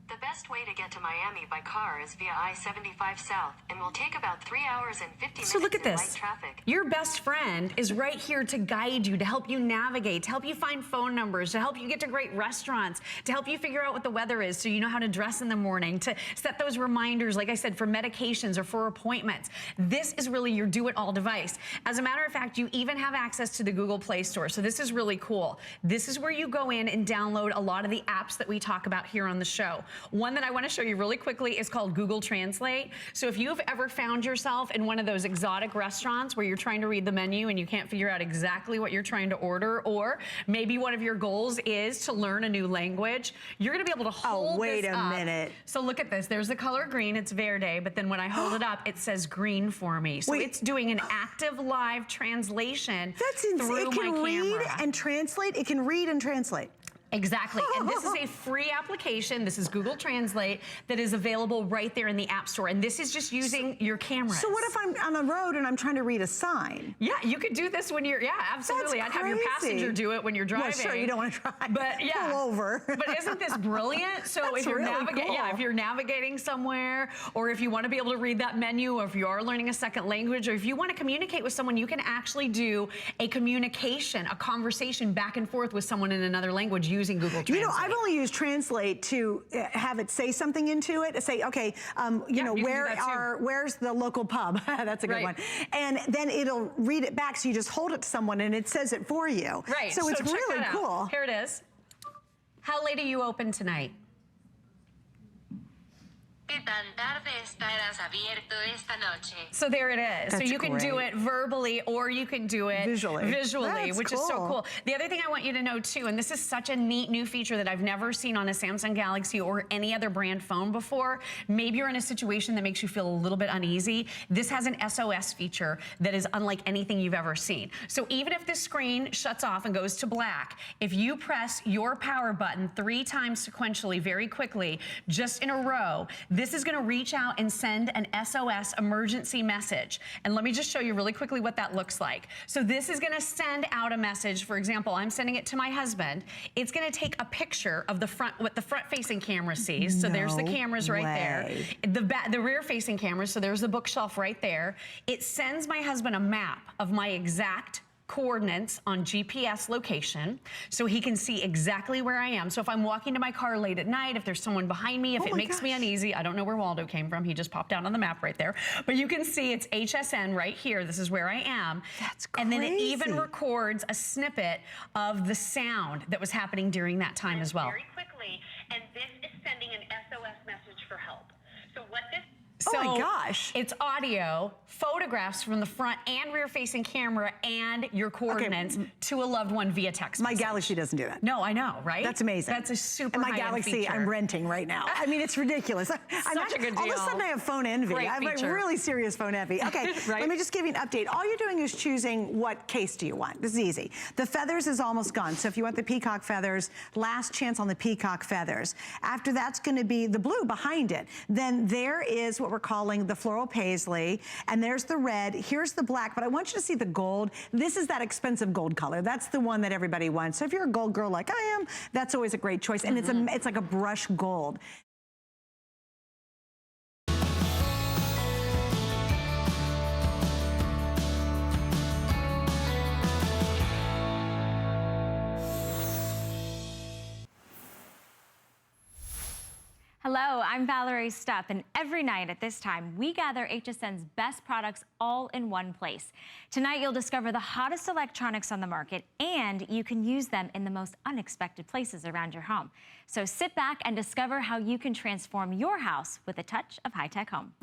The best way to get to Miami by car is via I-75 South and will take about 3 hours and 50 minutes So look at in this. light traffic. Your best friend is right here to guide you, to help you navigate, to help you find phone numbers, to help you get to great restaurants, to help you figure out what the weather is so you know how to dress in the morning, to set those reminders, like I said, for medications or for appointments. This is really your do-it-all device. As a matter of fact, you even have access to the Google Play Store, so this is really cool. This is where you go in and download a lot of the apps that we talk about here on the show. One that I want to show you really quickly is called Google Translate. So if you've ever found yourself in one of those exotic restaurants where you're trying to read the menu and you can't figure out exactly what you're trying to order, or maybe one of your goals is to learn a new language, you're going to be able to hold wait this a up. minute. So look at this. There's the color green. It's verde. But then when I hold it up, it says green for me. So it's doing an active live translation through it can my read camera. and translate. It can read and translate. Exactly, and this is a free application. This is Google Translate that is available right there in the App Store, and this is just using your camera. So what if I'm on the road and I'm trying to read a sign? Yeah, you could do this when you're, absolutely. That's I'd have your passenger crazy. do it when you're driving. Well, sure, you don't want to drive. But yeah, pull over. But isn't this brilliant? So That's if you're really cool. if you're navigating somewhere, or if you want to be able to read that menu, or if you are learning a second language, or if you want to communicate with someone, you can actually do a communication, a conversation back and forth with someone in another language using Google Translate. You know, I've only used Translate to have it say something into it. Say, okay, you know, where's the local pub? That's a good one. And then it'll read it back, so you just hold it to someone and it says it for you. Right. So it's check really that out. cool. Here it is. How late are you open tonight? ¿Qué tan tarde estarás abierto esta noche? So there it is. So That's you can do great. it verbally, or you can do it Visually. That's which is so cool. cool. The other thing I want you to know too, and this is such a neat new feature that I've never seen on a Samsung Galaxy or any other brand phone before. Maybe you're in a situation that makes you feel a little bit uneasy. This has an SOS feature that is unlike anything you've ever seen. So even if this screen shuts off and goes to black, if you press your power button 3 times sequentially, very quickly, just in a row, this is going to reach out and send an SOS emergency message. And let me just show you really quickly what that looks like. So this is going to send out a message. For example, I'm sending it to my husband. It's going to take a picture of the front, what the front-facing camera sees. So there's the cameras right there. The rear-facing cameras, so there's the bookshelf right there. It sends my husband a map of my exact coordinates on GPS location, so he can see exactly where I am. So if I'm walking to my car late at night, if there's someone behind me, if it makes me uneasy, I don't know where Waldo came from. He just popped out on the map right there. But you can see it's HSN right here. This is where I am. That's crazy. And then it even records a snippet of the sound that was happening during that time as well. Very quickly, and this is sending an SOS message for help. So what this So oh my gosh. It's audio, photo photographs from the front and rear facing camera and your coordinates to a loved one via text My message. Galaxy doesn't do that. No, I know, right? That's amazing. That's a super And my high-end Galaxy, feature. I'm renting right now. I mean, it's ridiculous. Such a good All of a deal. sudden, I have phone envy. Great I have like feature. really serious phone envy. Okay, Right? let me just give you an update. All you're doing is choosing what case do you want. This is easy. The feathers is almost gone. So if you want the peacock feathers, last chance on the peacock feathers. After that's going to be the blue behind it. Then there is what we're calling the floral paisley, and there's the red. Here's the black, but I want you to see the gold. This is that expensive gold color. That's the one that everybody wants. So if you're a gold girl like I am, that's always a great choice. And it's like a brush gold. Hello, I'm Valerie Stupp, and every night at this time, we gather HSN's best products all in one place. Tonight, you'll discover the hottest electronics on the market, and you can use them in the most unexpected places around your home. So sit back and discover how you can transform your house with a touch of high-tech home.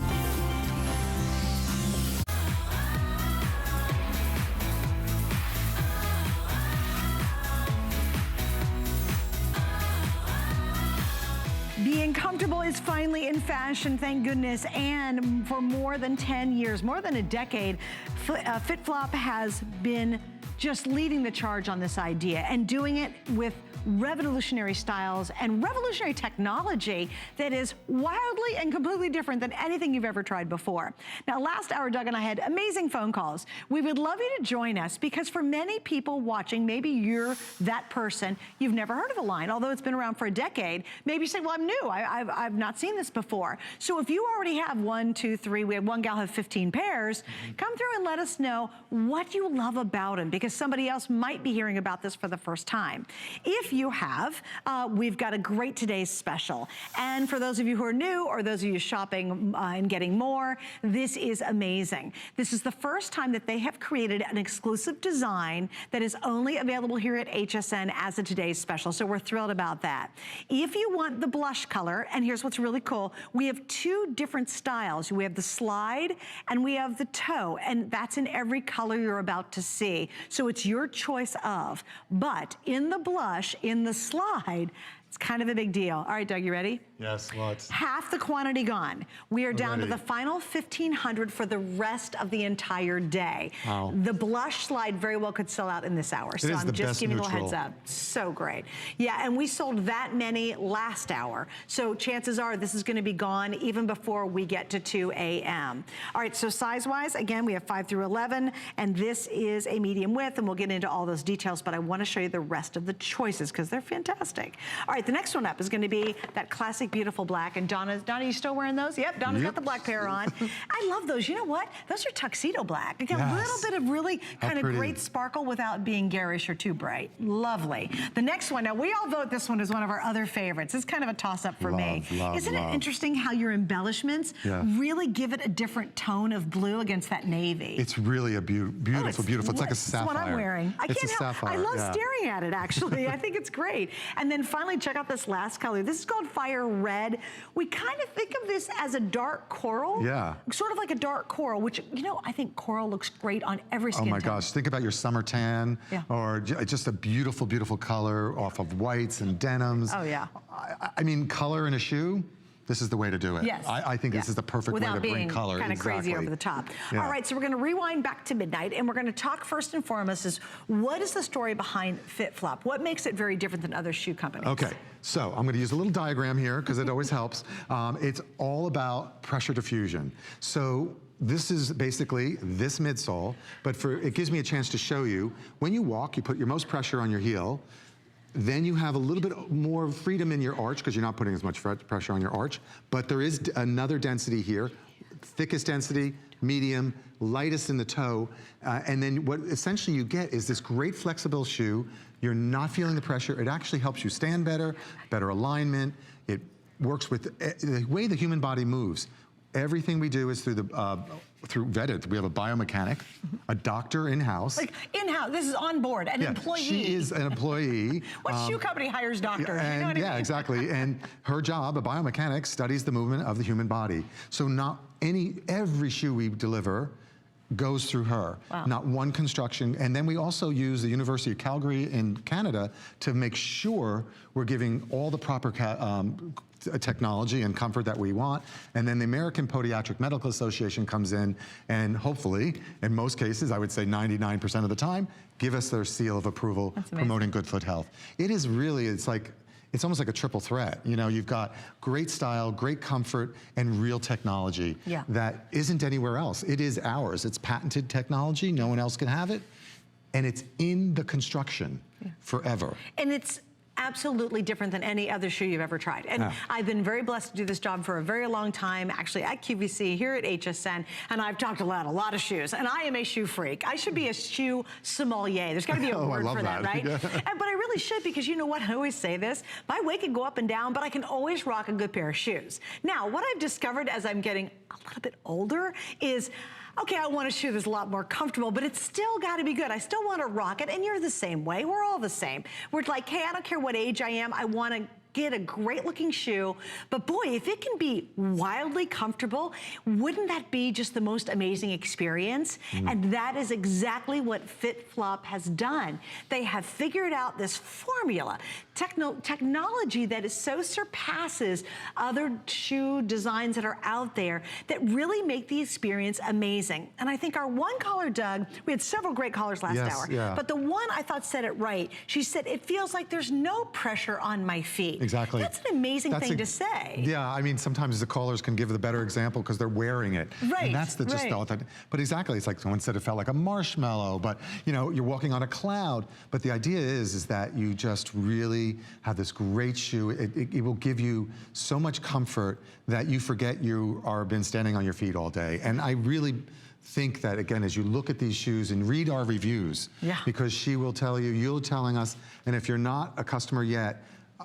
Being comfortable is finally in fashion, thank goodness. And for more than 10 years, more than a decade, FitFlop has been just leading the charge on this idea and doing it with revolutionary styles and revolutionary technology that is wildly and completely different than anything you've ever tried before. Now, last hour, Doug and I had amazing phone calls. We would love you to join us because for many people watching, maybe you're that person, you've never heard of the line, although it's been around for a decade. Maybe you say, well, I'm new, I've not seen this before. So if you already have 1, 2, 3, we had one gal have 15 pairs, come through and let us know what you love about them because somebody else might be hearing about this for the first time. If you have, we've got a great today's special. And for those of you who are new or those of you shopping and getting more, this is amazing. This is the first time that they have created an exclusive design that is only available here at HSN as a today's special. So we're thrilled about that. If you want the blush color, and here's what's really cool, we have 2 different styles. We have the slide and we have the toe, and that's in every color you're about to see. So it's your choice of, but in the blush, in the slide, it's kind of a big deal. All right, Doug, you ready? Yes, lots. Half the quantity gone. We are down to the final 1,500 for the rest of the entire day. Wow. The blush slide very well could sell out in this hour. So I'm just giving you a little heads up. So great. Yeah, and we sold that many last hour. So chances are this is going to be gone even before we get to 2 a.m. All right, so size-wise, again, we have 5 through 11, and this is a medium width, and we'll get into all those details, but I want to show you the rest of the choices because they're fantastic. All right, the next one up is going to be that classic beautiful black, and Donna, you still wearing those? Yep, Donna's got the black pair on. I love those. You know what? Those are tuxedo black. They got a little bit of really kind of great sparkle without being garish or too bright. Lovely. The next one, now we all vote this one as one of our other favorites. It's kind of a toss-up for me. Isn't it interesting how your embellishments really give it a different tone of blue against that navy? It's really a beautiful, beautiful. It's like a sapphire. That's what I'm wearing. I can't help. I love staring at it, actually. I think it's great. And then finally, check out this last color. This is called Fire Red. We kind of think of this as a dark coral. Yeah. Sort of like a dark coral, which, you know, I think coral looks great on every skin tone. Oh my gosh, think about your summer tan or just a beautiful, beautiful color off of whites and denims. Oh yeah. I mean, color in a shoe, this is the way to do it. Yes. I think this is the perfect way to bring color. Without being kind of crazy over the top. Yeah. All right, so we're going to rewind back to midnight, and we're going to talk first and foremost is what is the story behind FitFlop? What makes it very different than other shoe companies? Okay, so I'm going to use a little diagram here because it always helps. It's all about pressure diffusion. So this is basically this midsole, but it gives me a chance to show you when you walk, you put your most pressure on your heel. Then you have a little bit more freedom in your arch because you're not putting as much pressure on your arch, but there is another density here, thickest density, medium, lightest in the toe, and then what essentially you get is this great flexible shoe. You're not feeling the pressure. It actually helps you stand better, better alignment. It works with the way the human body moves. Everything we do is through vetted. We have a biomechanic, a doctor in-house. Like in-house, this is on board, an employee. She is an employee. What shoe company hires doctors? You know what I mean? Exactly. And her job, a biomechanic, studies the movement of the human body. So every shoe we deliver goes through her. Wow. Not one construction. And then we also use the University of Calgary in Canada to make sure we're giving all the proper technology and comfort that we want. And then the American Podiatric Medical Association comes in and hopefully, in most cases, I would say 99% of the time, give us their seal of approval promoting good foot health. It is really, it's almost like a triple threat. You know, you've got great style, great comfort, and real technology that isn't anywhere else. It is ours. It's patented technology. No one else can have it. And it's in the construction forever. And it's absolutely different than any other shoe you've ever tried. And I've been very blessed to do this job for a very long time, actually at QVC, here at HSN, and I've talked about a lot of shoes, and I am a shoe freak. I should be a shoe sommelier. There's gotta be a word for that, right? But I really should, because you know what, I always say this, my weight can go up and down, but I can always rock a good pair of shoes. Now, what I've discovered as I'm getting a little bit older is, okay, I want a shoe that's a lot more comfortable, but it's still gotta be good. I still wanna rock it, and you're the same way. We're all the same. We're like, hey, I don't care what age I am, I wanna get a great looking shoe, but boy, if it can be wildly comfortable, wouldn't that be just the most amazing experience? And that is exactly what FitFlop has done. They have figured out this formula, technology that is so surpasses other shoe designs that are out there that really make the experience amazing. And I think our one caller, Doug, we had several great callers last hour, but the one I thought said it right. She said, it feels like there's no pressure on my feet. Exactly. That's an amazing thing to say. Yeah, I mean, sometimes the callers can give the better example because they're wearing it. Right, and that's the just thought that, but exactly, it's like someone said it felt like a marshmallow, but you know, you're walking on a cloud. But the idea is that you just really have this great shoe. It will give you so much comfort that you forget you are been standing on your feet all day. And I really think that, again, as you look at these shoes and read our reviews, because she will tell you, you're telling us, and if you're not a customer yet,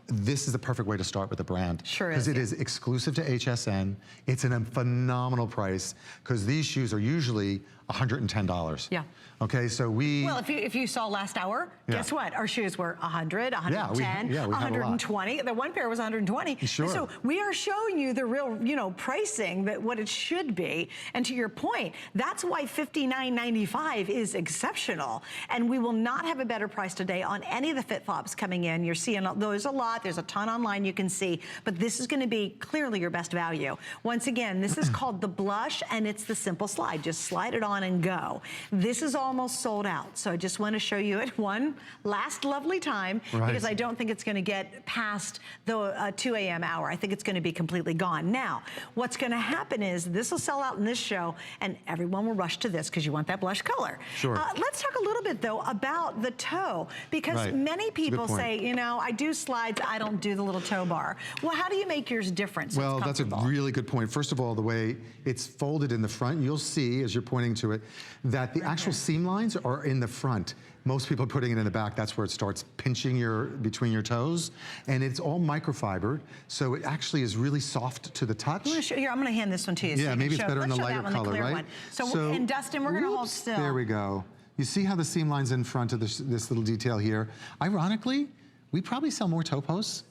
this is the perfect way to start with the brand. Sure is. Because it is exclusive to HSN. It's in a phenomenal price because these shoes are usually $110. Yeah. Okay, so we... Well, if you saw last hour, guess what? Our shoes were 100, 110, we 120. The one pair was 120. Sure. So we are showing you the real, you know, pricing, that what it should be. And to your point, that's why $59.95 is exceptional. And we will not have a better price today on any of the FitFlops coming in. You're seeing there's a lot. There's a ton online you can see. But this is going to be clearly your best value. Once again, this is called the Blush, and it's the simple slide. Just slide it on and go. This is almost sold out, so I just want to show you it one last lovely time, because I don't think it's going to get past the 2 a.m. hour. I think it's going to be completely gone. Now, what's going to happen is this will sell out in this show, and everyone will rush to this because you want that blush color. Sure. Let's talk a little bit, though, about the toe, because many people say, you know, I do slides, I don't do the little toe bar. Well, how do you make yours different? So well, that's a really good point. First of all, the way it's folded in the front, you'll see, as you're pointing to it, that the actual seam lines are in the front. Most people are putting it in the back. That's where it starts pinching between your toes. And it's all microfibered, so it actually is really soft to the touch. I'm gonna hand this one to you. Yeah, so maybe it's better in the lighter color, right? One. So, and Dustin, we're gonna hold still. There we go. You see how the seam line's in front of this little detail here? Ironically, we probably sell more toe posts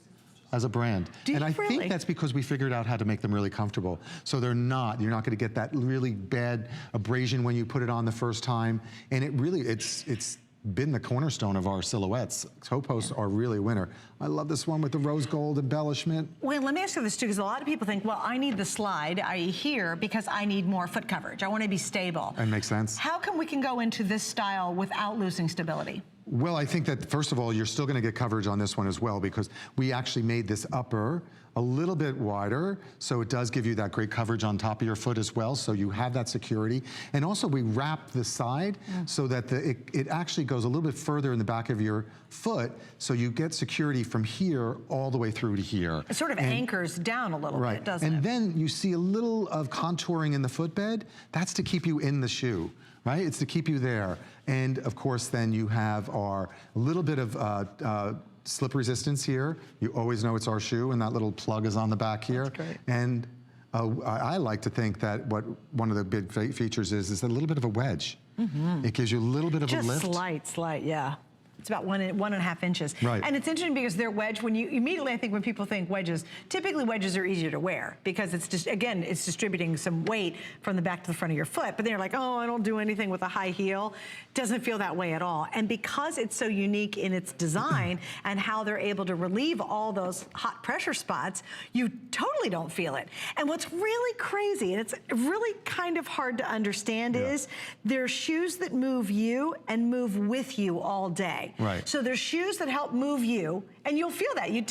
as a brand. And I think that's because we figured out how to make them really comfortable. So you're not gonna get that really bad abrasion when you put it on the first time. And it really, it's been the cornerstone of our silhouettes. Toe posts are really a winner. I love this one with the rose gold embellishment. Well, let me ask you this too, because a lot of people think, well, I need the slide here because I need more foot coverage. I want to be stable. That makes sense. How come we can go into this style without losing stability? Well, I think that, first of all, you're still gonna get coverage on this one as well, because we actually made this upper a little bit wider, so it does give you that great coverage on top of your foot as well, so you have that security. And also we wrap the side so that it actually goes a little bit further in the back of your foot, so you get security from here all the way through to here. It sort of anchors down a little bit, doesn't it? And then you see a little of contouring in the footbed. That's to keep you in the shoe, right? It's to keep you there. And of course, then you have our little bit of slip resistance here. You always know it's our shoe, and that little plug is on the back here. That's great. And I like to think that one of the big features is a little bit of a wedge. It gives you a little bit of a lift. Just slight, yeah. It's about 1.5 inches. Right. And it's interesting because they're wedged. When you immediately, I think when people think wedges, typically wedges are easier to wear because it's just, again, it's distributing some weight from the back to the front of your foot. But then you're like, oh, I don't do anything with a high heel. Doesn't feel that way at all. And because it's so unique in its design and how they're able to relieve all those hot pressure spots, you totally don't feel it. And what's really crazy, and it's really kind of hard to understand, is they're shoes that move you and move with you all day. Right. So there's shoes that help move you, and you'll feel that. You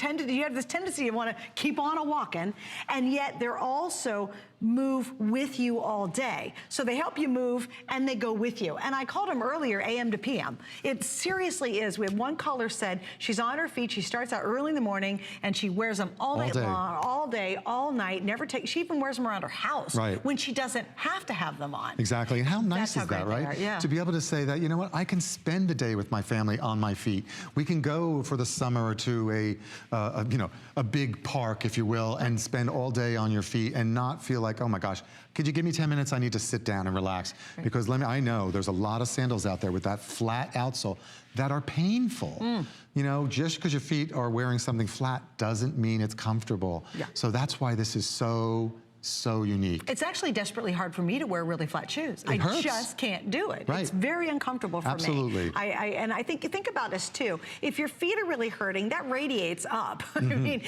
have this tendency to want to keep on walking, and yet they're also move with you all day. So they help you move and they go with you. And I called them earlier AM to PM. It seriously is. We had one caller said she's on her feet, she starts out early in the morning and she wears them all night long, all day, all night, she even wears them around her house when she doesn't have to have them on. Exactly, and how nice is that, right? Yeah. To be able to say that, you know what, I can spend a day with my family on my feet. We can go for the summer to a big park, if you will, and spend all day on your feet and not feel like, oh my gosh, could you give me 10 minutes? I need to sit down and relax. Right. Because I know there's a lot of sandals out there with that flat outsole that are painful. You know, just because your feet are wearing something flat doesn't mean it's comfortable. Yeah. So that's why this is so unique. It's actually desperately hard for me to wear really flat shoes. It hurts. I just can't do it. Right. It's very uncomfortable for me. Absolutely. And I think about this too. If your feet are really hurting, that radiates up. I mean,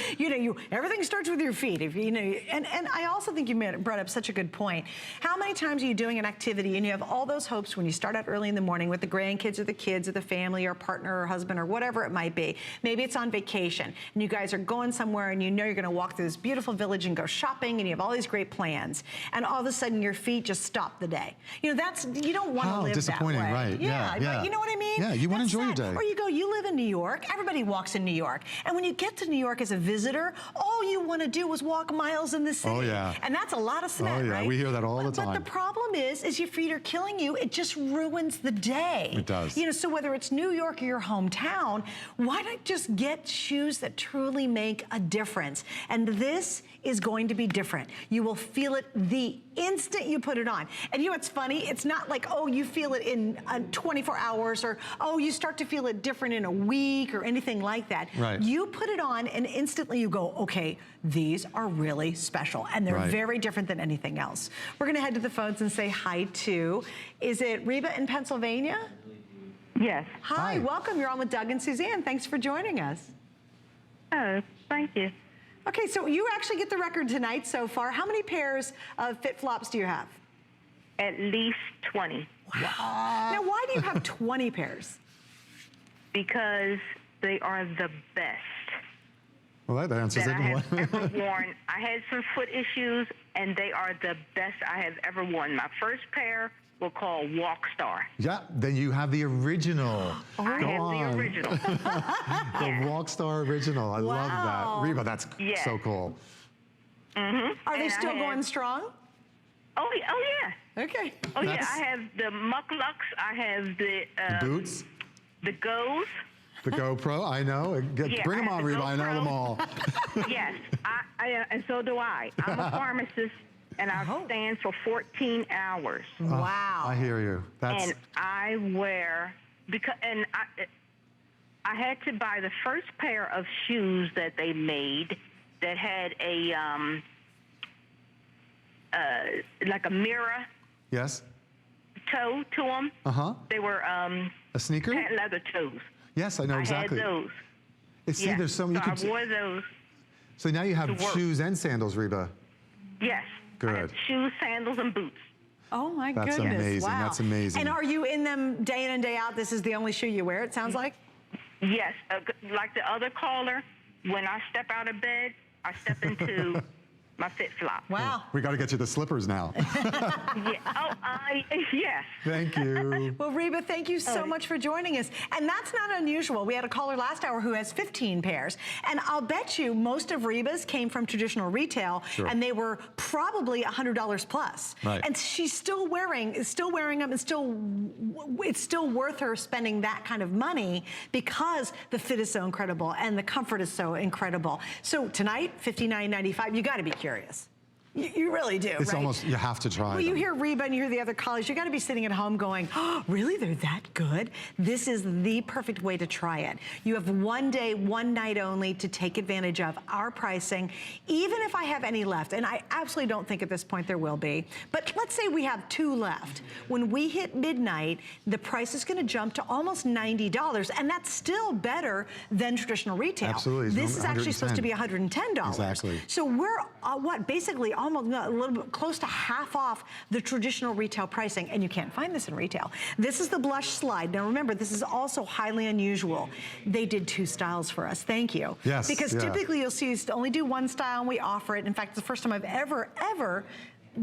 everything starts with your feet. And I also think you brought up such a good point. How many times are you doing an activity and you have all those hopes when you start out early in the morning with the grandkids or the kids or the family or partner or husband or whatever it might be. Maybe it's on vacation and you guys are going somewhere and you know you're going to walk through this beautiful village and go shopping and you have all these great plans, and all of a sudden your feet just stop the day. You don't want to live disappointing, that way. Right? Yeah. But you know what I mean? Yeah, you want to enjoy your day. Or you live in New York. Everybody walks in New York, and when you get to New York as a visitor, all you want to do is walk miles in the city. Oh yeah. And that's a lot of cement, right? We hear that all the time. But the problem is your feet are killing you. It just ruins the day. It does. So whether it's New York or your hometown, why not just get shoes that truly make a difference? And this is going to be different. You will feel it the instant you put it on. And you know what's funny? It's not like, oh, you feel it in 24 hours or, oh, you start to feel it different in a week or anything like that. Right. You put it on and instantly you go, okay, these are really special. And they're very different than anything else. We're gonna head to the phones and say hi to, is it Reba in Pennsylvania? Yes. Hi, welcome. You're on with Doug and Suzanne. Thanks for joining us. Oh, thank you. Okay, so you actually get the record tonight so far. How many pairs of Fit Flops do you have? At least 20. Wow. Now, why do you have 20 pairs? Because they are the best. Well, that answers it. I have ever worn. I had some foot issues, and they are the best I have ever worn. My first pair were called Walk Star. Yeah, then you have the original. I have the original. The Walk Star original. I love that. Reba, that's so cool. Are they still going strong? Oh yeah. Okay. Oh yeah, I have the mucklucks. I have the boots. The Goes. The GoPro, I know. Bring them on, Reba. I know them all. Yes, and so do I. I'm a pharmacist, and I stand for 14 hours. Wow. I hear you. And I wear, I had to buy the first pair of shoes that they made that had a, like a mirror. Yes. Toe to them. They were a sneaker? patent leather toes. Yes, I know exactly. I had those. See, there's so many. So I wore those. So now you have shoes and sandals, Reba. Yes. Good. I have shoes, sandals, and boots. Oh my goodness! That's amazing. Wow. That's amazing. And are you in them day in and day out? This is the only shoe you wear, it sounds like? Yes. Like the other caller, when I step out of bed, I step into my Fit Flop. Wow. We got to get you the slippers now. Yes. Thank you. Well, Reba, thank you so much for joining us. And that's not unusual. We had a caller last hour who has 15 pairs. And I'll bet you most of Reba's came from traditional retail, and they were probably $100 plus. Right. And she's still wearing them, and it's still worth her spending that kind of money because the fit is so incredible and the comfort is so incredible. So tonight, $59.95, you got to be curious. You really do, It's right? almost, you have to try Well, them. you hear Reba and you hear the other colleagues, you gotta be sitting at home going, oh, really, they're that good? This is the perfect way to try it. You have one day, one night only to take advantage of our pricing, even if I have any left, and I absolutely don't think at this point there will be, but let's say we have 2 left. When we hit midnight, the price is gonna jump to almost $90, and that's still better than traditional retail. Absolutely. This is actually supposed to be $110. Exactly. So we're, basically almost a little bit close to half off the traditional retail pricing, and you can't find this in retail. This is the blush slide. Now remember, this is also highly unusual. They did 2 styles for us. Thank you. Yes. Because typically you'll see us only do 1 style and we offer it. In fact, it's the first time I've ever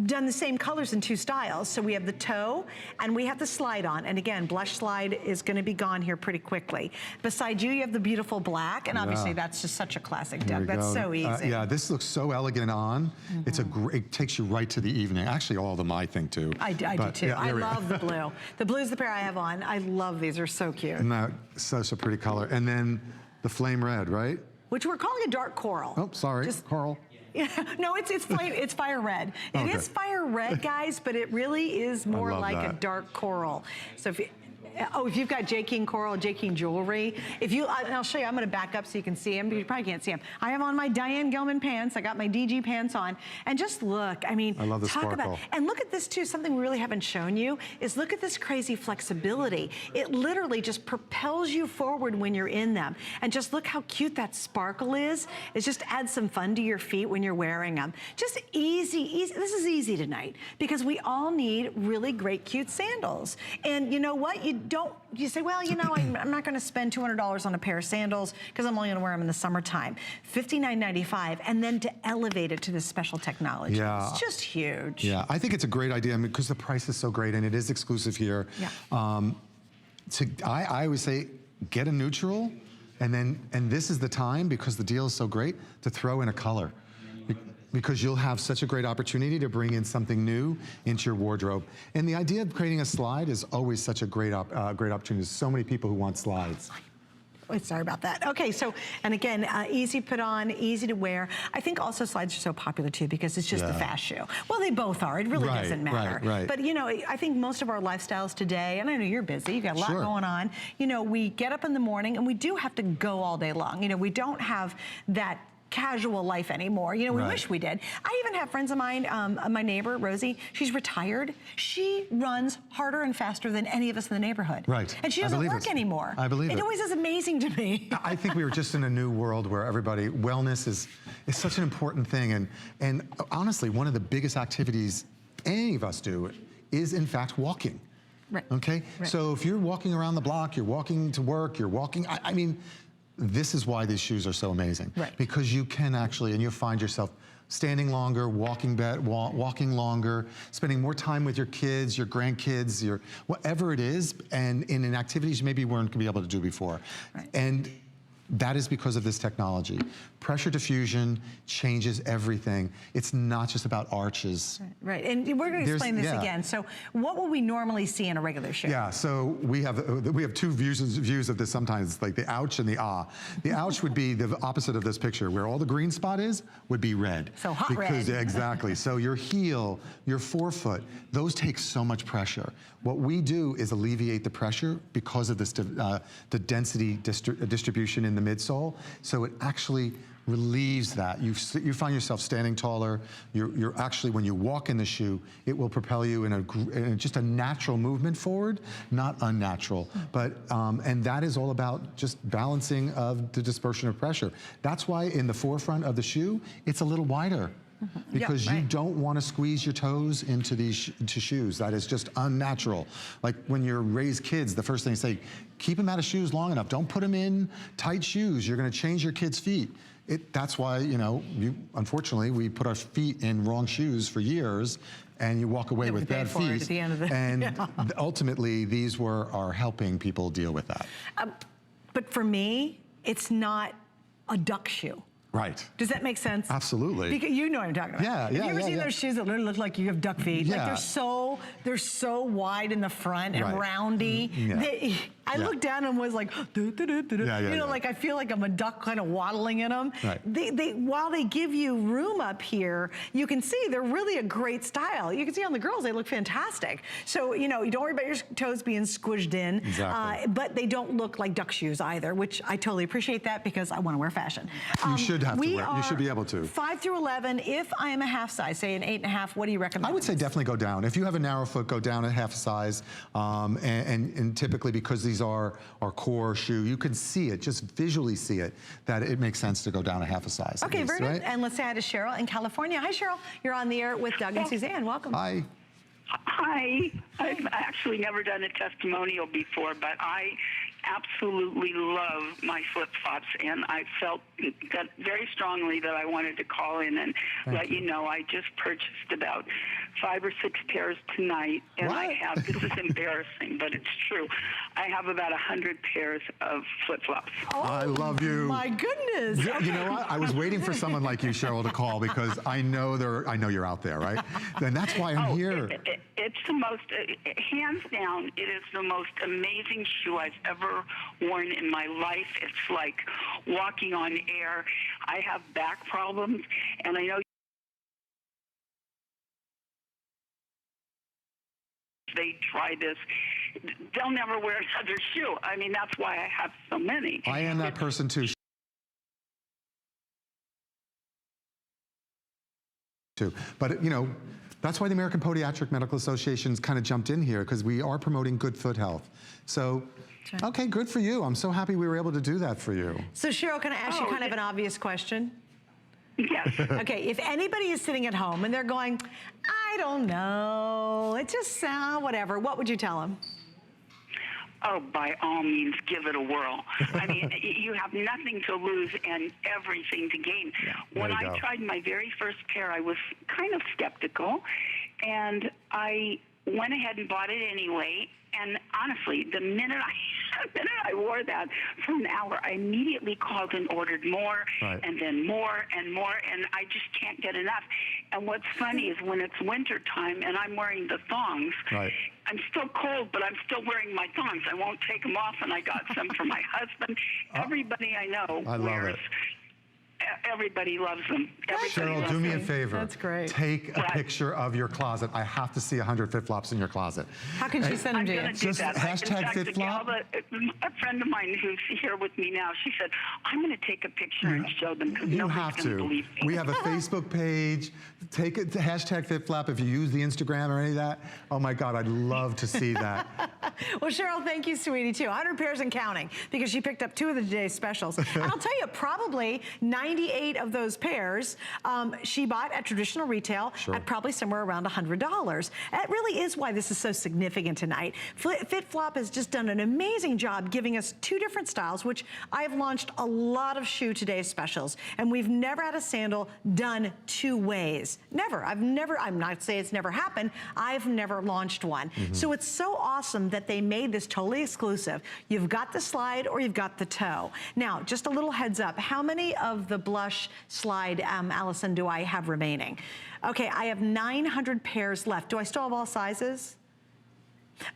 done the same colors in 2 styles. So we have the toe and we have the slide on. And again, blush slide is gonna be gone here pretty quickly. Beside you have the beautiful black, and obviously that's just such a classic, Doug. That's so easy. Yeah, this looks so elegant on. It's a great, it takes you right to the evening. Actually, all of them I think too. I do too. Yeah, I love the blue. The blue's the pair I have on. I love these, they're so cute. Isn't that such a pretty color? And then the flame red, right? Which we're calling a dark coral. Oh, sorry, coral. Yeah, no, it's fire red. It is fire red, guys, but it really is more like a dark coral. So if you've got J. King coral, J. King jewelry, and I'll show you, I'm gonna back up so you can see them, but you probably can't see them. I have on my Diane Gilman pants, I got my DG pants on, and just look, I mean, I love the talk sparkle. and look at this too, something we really haven't shown you, is look at this crazy flexibility. It literally just propels you forward when you're in them. And just look how cute that sparkle is. It just adds some fun to your feet when you're wearing them. Just easy, this is easy tonight, because we all need really great, cute sandals. And you know what? You say, well, you know, I'm not gonna spend $200 on a pair of sandals because I'm only gonna wear them in the summertime. $59.95, and then to elevate it to this special technology. Yeah. It's just huge. Yeah, I think it's a great idea, I mean, because the price is so great and it is exclusive here. Yeah. I always say, get a neutral, and this is the time, because the deal is so great, to throw in a color. Because you'll have such a great opportunity to bring in something new into your wardrobe. And the idea of creating a slide is always such a great opportunity. There's so many people who want slides. Wait, sorry about that. Okay, so, and again, easy put on, easy to wear. I think also slides are so popular too because it's just a fast shoe. Well, they both are. It really doesn't matter. Right. But you know, I think most of our lifestyles today, and I know you're busy, you got a lot going on. You know, we get up in the morning and we do have to go all day long. You know, we don't have that casual life anymore. You know, we wish we did. I even have friends of mine, my neighbor, Rosie, she's retired. She runs harder and faster than any of us in the neighborhood. Right. And she doesn't work anymore. I believe it. It always is amazing to me. I think we were just in a new world where wellness is such an important thing. And honestly, one of the biggest activities any of us do is in fact walking. Right. Okay? Right. So if you're walking around the block, you're walking to work, you're walking, I mean, this is why these shoes are so amazing. Right. Because you can actually, and you'll find yourself standing longer, walking longer, spending more time with your kids, your grandkids, your whatever it is, and in activities you maybe weren't going to be able to do before. Right. And that is because of this technology. Pressure diffusion changes everything. It's not just about arches. Right, and we're going to explain this again. So what will we normally see in a regular shoe? Yeah, so we have 2 views of this sometimes. It's like the ouch and the ah. The ouch would be the opposite of this picture, where all the green spot is, would be red. So hot red. Exactly, so your heel, your forefoot, those take so much pressure. What we do is alleviate the pressure because of this, the density distribution in the midsole, so it actually relieves that. You find yourself standing taller. You're actually, when you walk in the shoe, it will propel you in just a natural movement forward, not unnatural. But, and that is all about just balancing of the dispersion of pressure. That's why in the forefront of the shoe, it's a little wider. Because you don't want to squeeze your toes into these shoes. That is just unnatural. Like when you raise kids, the first thing you say, keep them out of shoes long enough. Don't put them in tight shoes. You're going to change your kids' feet. That's why, you know, unfortunately, we put our feet in wrong shoes for years, and you walk away with bad feet. At the end of the, and ultimately, these are helping people deal with that. But for me, it's not a duck shoe. Right. Does that make sense? Absolutely. Because you know what I'm talking about. Yeah, Have you ever seen those shoes that literally look like you have duck feet? Yeah. Like they're so wide in the front and roundy. I looked down and was like, you know, like I feel like I'm a duck kind of waddling in them. Right. While they give you room up here, you can see they're really a great style. You can see on the girls, they look fantastic. So, you know, you don't worry about your toes being squished in. Exactly. But they don't look like duck shoes either, which I totally appreciate that because I want to wear fashion. You should have to wear, you should be able to. 5 through 11, if I am a half size, say an 8.5, what do you recommend? I would say definitely go down. If you have a narrow foot, go down a half size. And typically because these are our core shoe, you can see it, just visually see it, that it makes sense to go down a half a size. Okay, least, very good. right? And let's say hi to Cheryl in California. Hi, Cheryl. You're on the air with Doug and Suzanne. Welcome. Hi. Hi. I've actually never done a testimonial before, but I absolutely love my flip-flops, and I felt that very strongly that I wanted to call in and let you know I just purchased about 5 or 6 pairs tonight, and I have, this is embarrassing, but it's true, I have about 100 pairs of flip-flops. Oh, I love you. My goodness. You know what? I was waiting for someone like you, Cheryl, to call because I know you're out there, right? And that's why I'm here. It's the most, hands down, it is the most amazing shoe I've ever worn in my life. It's like walking on air. I have back problems, and I know they try this, they'll never wear another shoe. I mean, that's why I have so many. I am that person too. But, you know, that's why the American Podiatric Medical Association's kind of jumped in here, because we are promoting good foot health. So, okay, good for you. I'm so happy we were able to do that for you. So, Cheryl, can I ask you kind of an obvious question? Yes. Okay, if anybody is sitting at home and they're going, I don't know, it just sounds whatever, what would you tell them? Oh, by all means, give it a whirl. I mean, you have nothing to lose and everything to gain. When I tried my very first pair, I was kind of skeptical, and I went ahead and bought it anyway. And honestly, the minute I wore that for an hour, I immediately called and ordered more, and then more and more, and I just can't get enough. And what's funny is when it's winter time and I'm wearing the thongs, I'm still cold, but I'm still wearing my thongs. I won't take them off, and I got some for my husband. Everybody I know wears. Everybody loves them. Cheryl, do me a favor. That's great. Take a picture of your closet. I have to see 100 flip-flops in your closet. How can she send them to you? Just hashtag flip-flop. A friend of mine who's here with me now, she said, I'm going to take a picture and show them because nobody's going to believe me. We have a Facebook page. Take it to hashtag flip-flop if you use the Instagram or any of that. Oh my God, I'd love to see that. Well, Cheryl, thank you, sweetie, too. 100 pairs and counting, because she picked up 2 of the today's specials. And I'll tell you, probably 98 of those pairs she bought at traditional retail at probably somewhere around $100. That really is why this is so significant tonight. FitFlop has just done an amazing job giving us 2 different styles, which I've launched a lot of Shoe Today specials, and we've never had a sandal done 2 ways. Never. I'm not saying it's never happened, I've never launched one. So it's so awesome that they made this totally exclusive. You've got the slide or you've got the toe. Now, just a little heads up, how many of the blush slide, Allison, do I have remaining? Okay, I have 900 pairs left. Do I still have all sizes?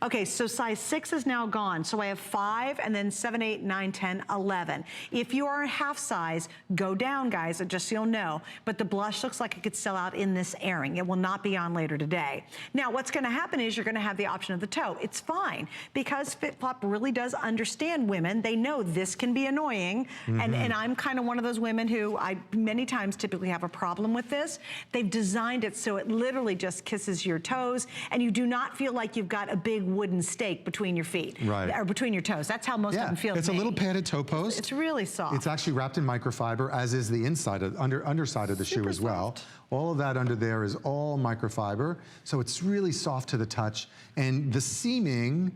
Okay, so size 6 is now gone. So I have 5 and then 7, 8, 9, 10, 11. If you are a half size, go down, guys, just so you'll know. But the blush looks like it could sell out in this airing. It will not be on later today. Now, what's gonna happen is you're gonna have the option of the toe. It's fine, because FitFlop really does understand women. They know this can be annoying. And I'm kind of one of those women who many times typically have a problem with this. They've designed it so it literally just kisses your toes, and you do not feel like you've got a big wooden stake between your feet, or between your toes. That's how most of them feel. It's a little padded toe post. It's really soft. It's actually wrapped in microfiber, as is the inside of underside of the shoe as well. All of that under there is all microfiber, so it's really soft to the touch. And the seaming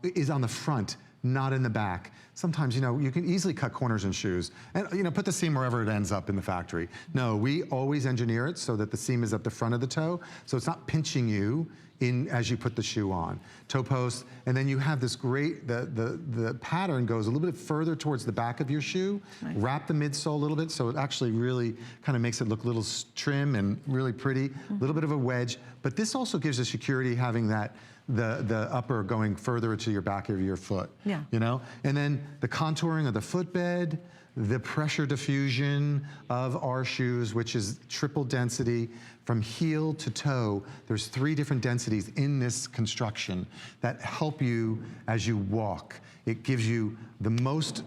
is on the front, not in the back. sometimes, you know, you can easily cut corners in shoes and, you know, put the seam wherever it ends up in the factory. No, we always engineer it so that the seam is at the front of the toe, so it's not pinching you in as you put the shoe on. Toe post, and then you have this great, the pattern goes a little bit further towards the back of your shoe. Nice. Wrap the midsole a little bit, so it actually really kind of makes it look a little trim and really pretty. A little bit of a wedge, but this also gives you security having that, the upper going further to your back of your foot. Yeah. You know? And then the contouring of the footbed, the pressure diffusion of our shoes, which is triple density from heel to toe. There's 3 different densities in this construction that help you as you walk. It gives you the most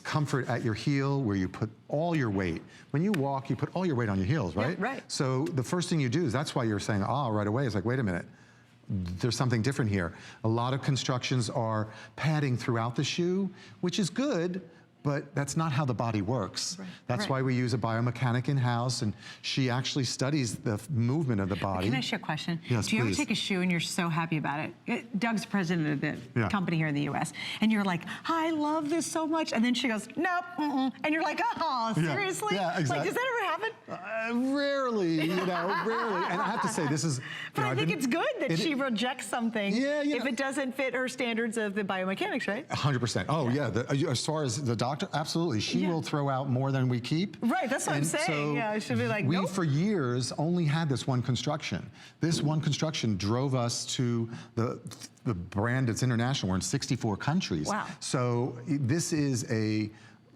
comfort at your heel where you put all your weight. When you walk, you put all your weight on your heels, right? Yeah, right. So the first thing you do is, that's why you're saying, ah, right away. It's like, wait a minute. There's something different here. A lot of constructions are padding throughout the shoe, which is good, but that's not how the body works. Right. That's why we use a biomechanic in-house, and she actually studies the movement of the body. Can I ask you a question? Yes, Do you please. ever take a shoe and you're so happy about it? Doug's president of the company here in the US, and you're like, I love this so much, and then she goes, nope, and you're like, oh, seriously? Yeah, exactly. Like, does that ever happen? Rarely, you know, rarely. And I have to say, this is... But I think it's good that she rejects something if it doesn't fit her standards of the biomechanics, right? 100%. Oh, yeah. As far as the doctor, absolutely. She will throw out more than we keep. Right, that's what I'm saying. So yeah, she'll be like, we, nope. for years, only had this one construction. This one construction drove us to the brand that's international. We're in 64 countries. Wow. So this is a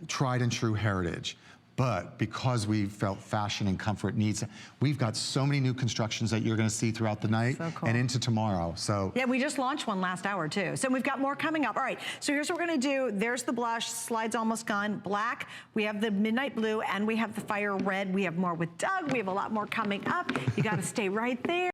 tried and true heritage. But because we felt fashion and comfort needs, we've got so many new constructions that you're going to see throughout the night and into tomorrow. So yeah, we just launched one last hour too. So we've got more coming up. All right, so here's what we're going to do. There's the blush, slide's almost gone. Black, we have the midnight blue, and we have the fire red. We have more with Doug. We have a lot more coming up. You got to stay right there.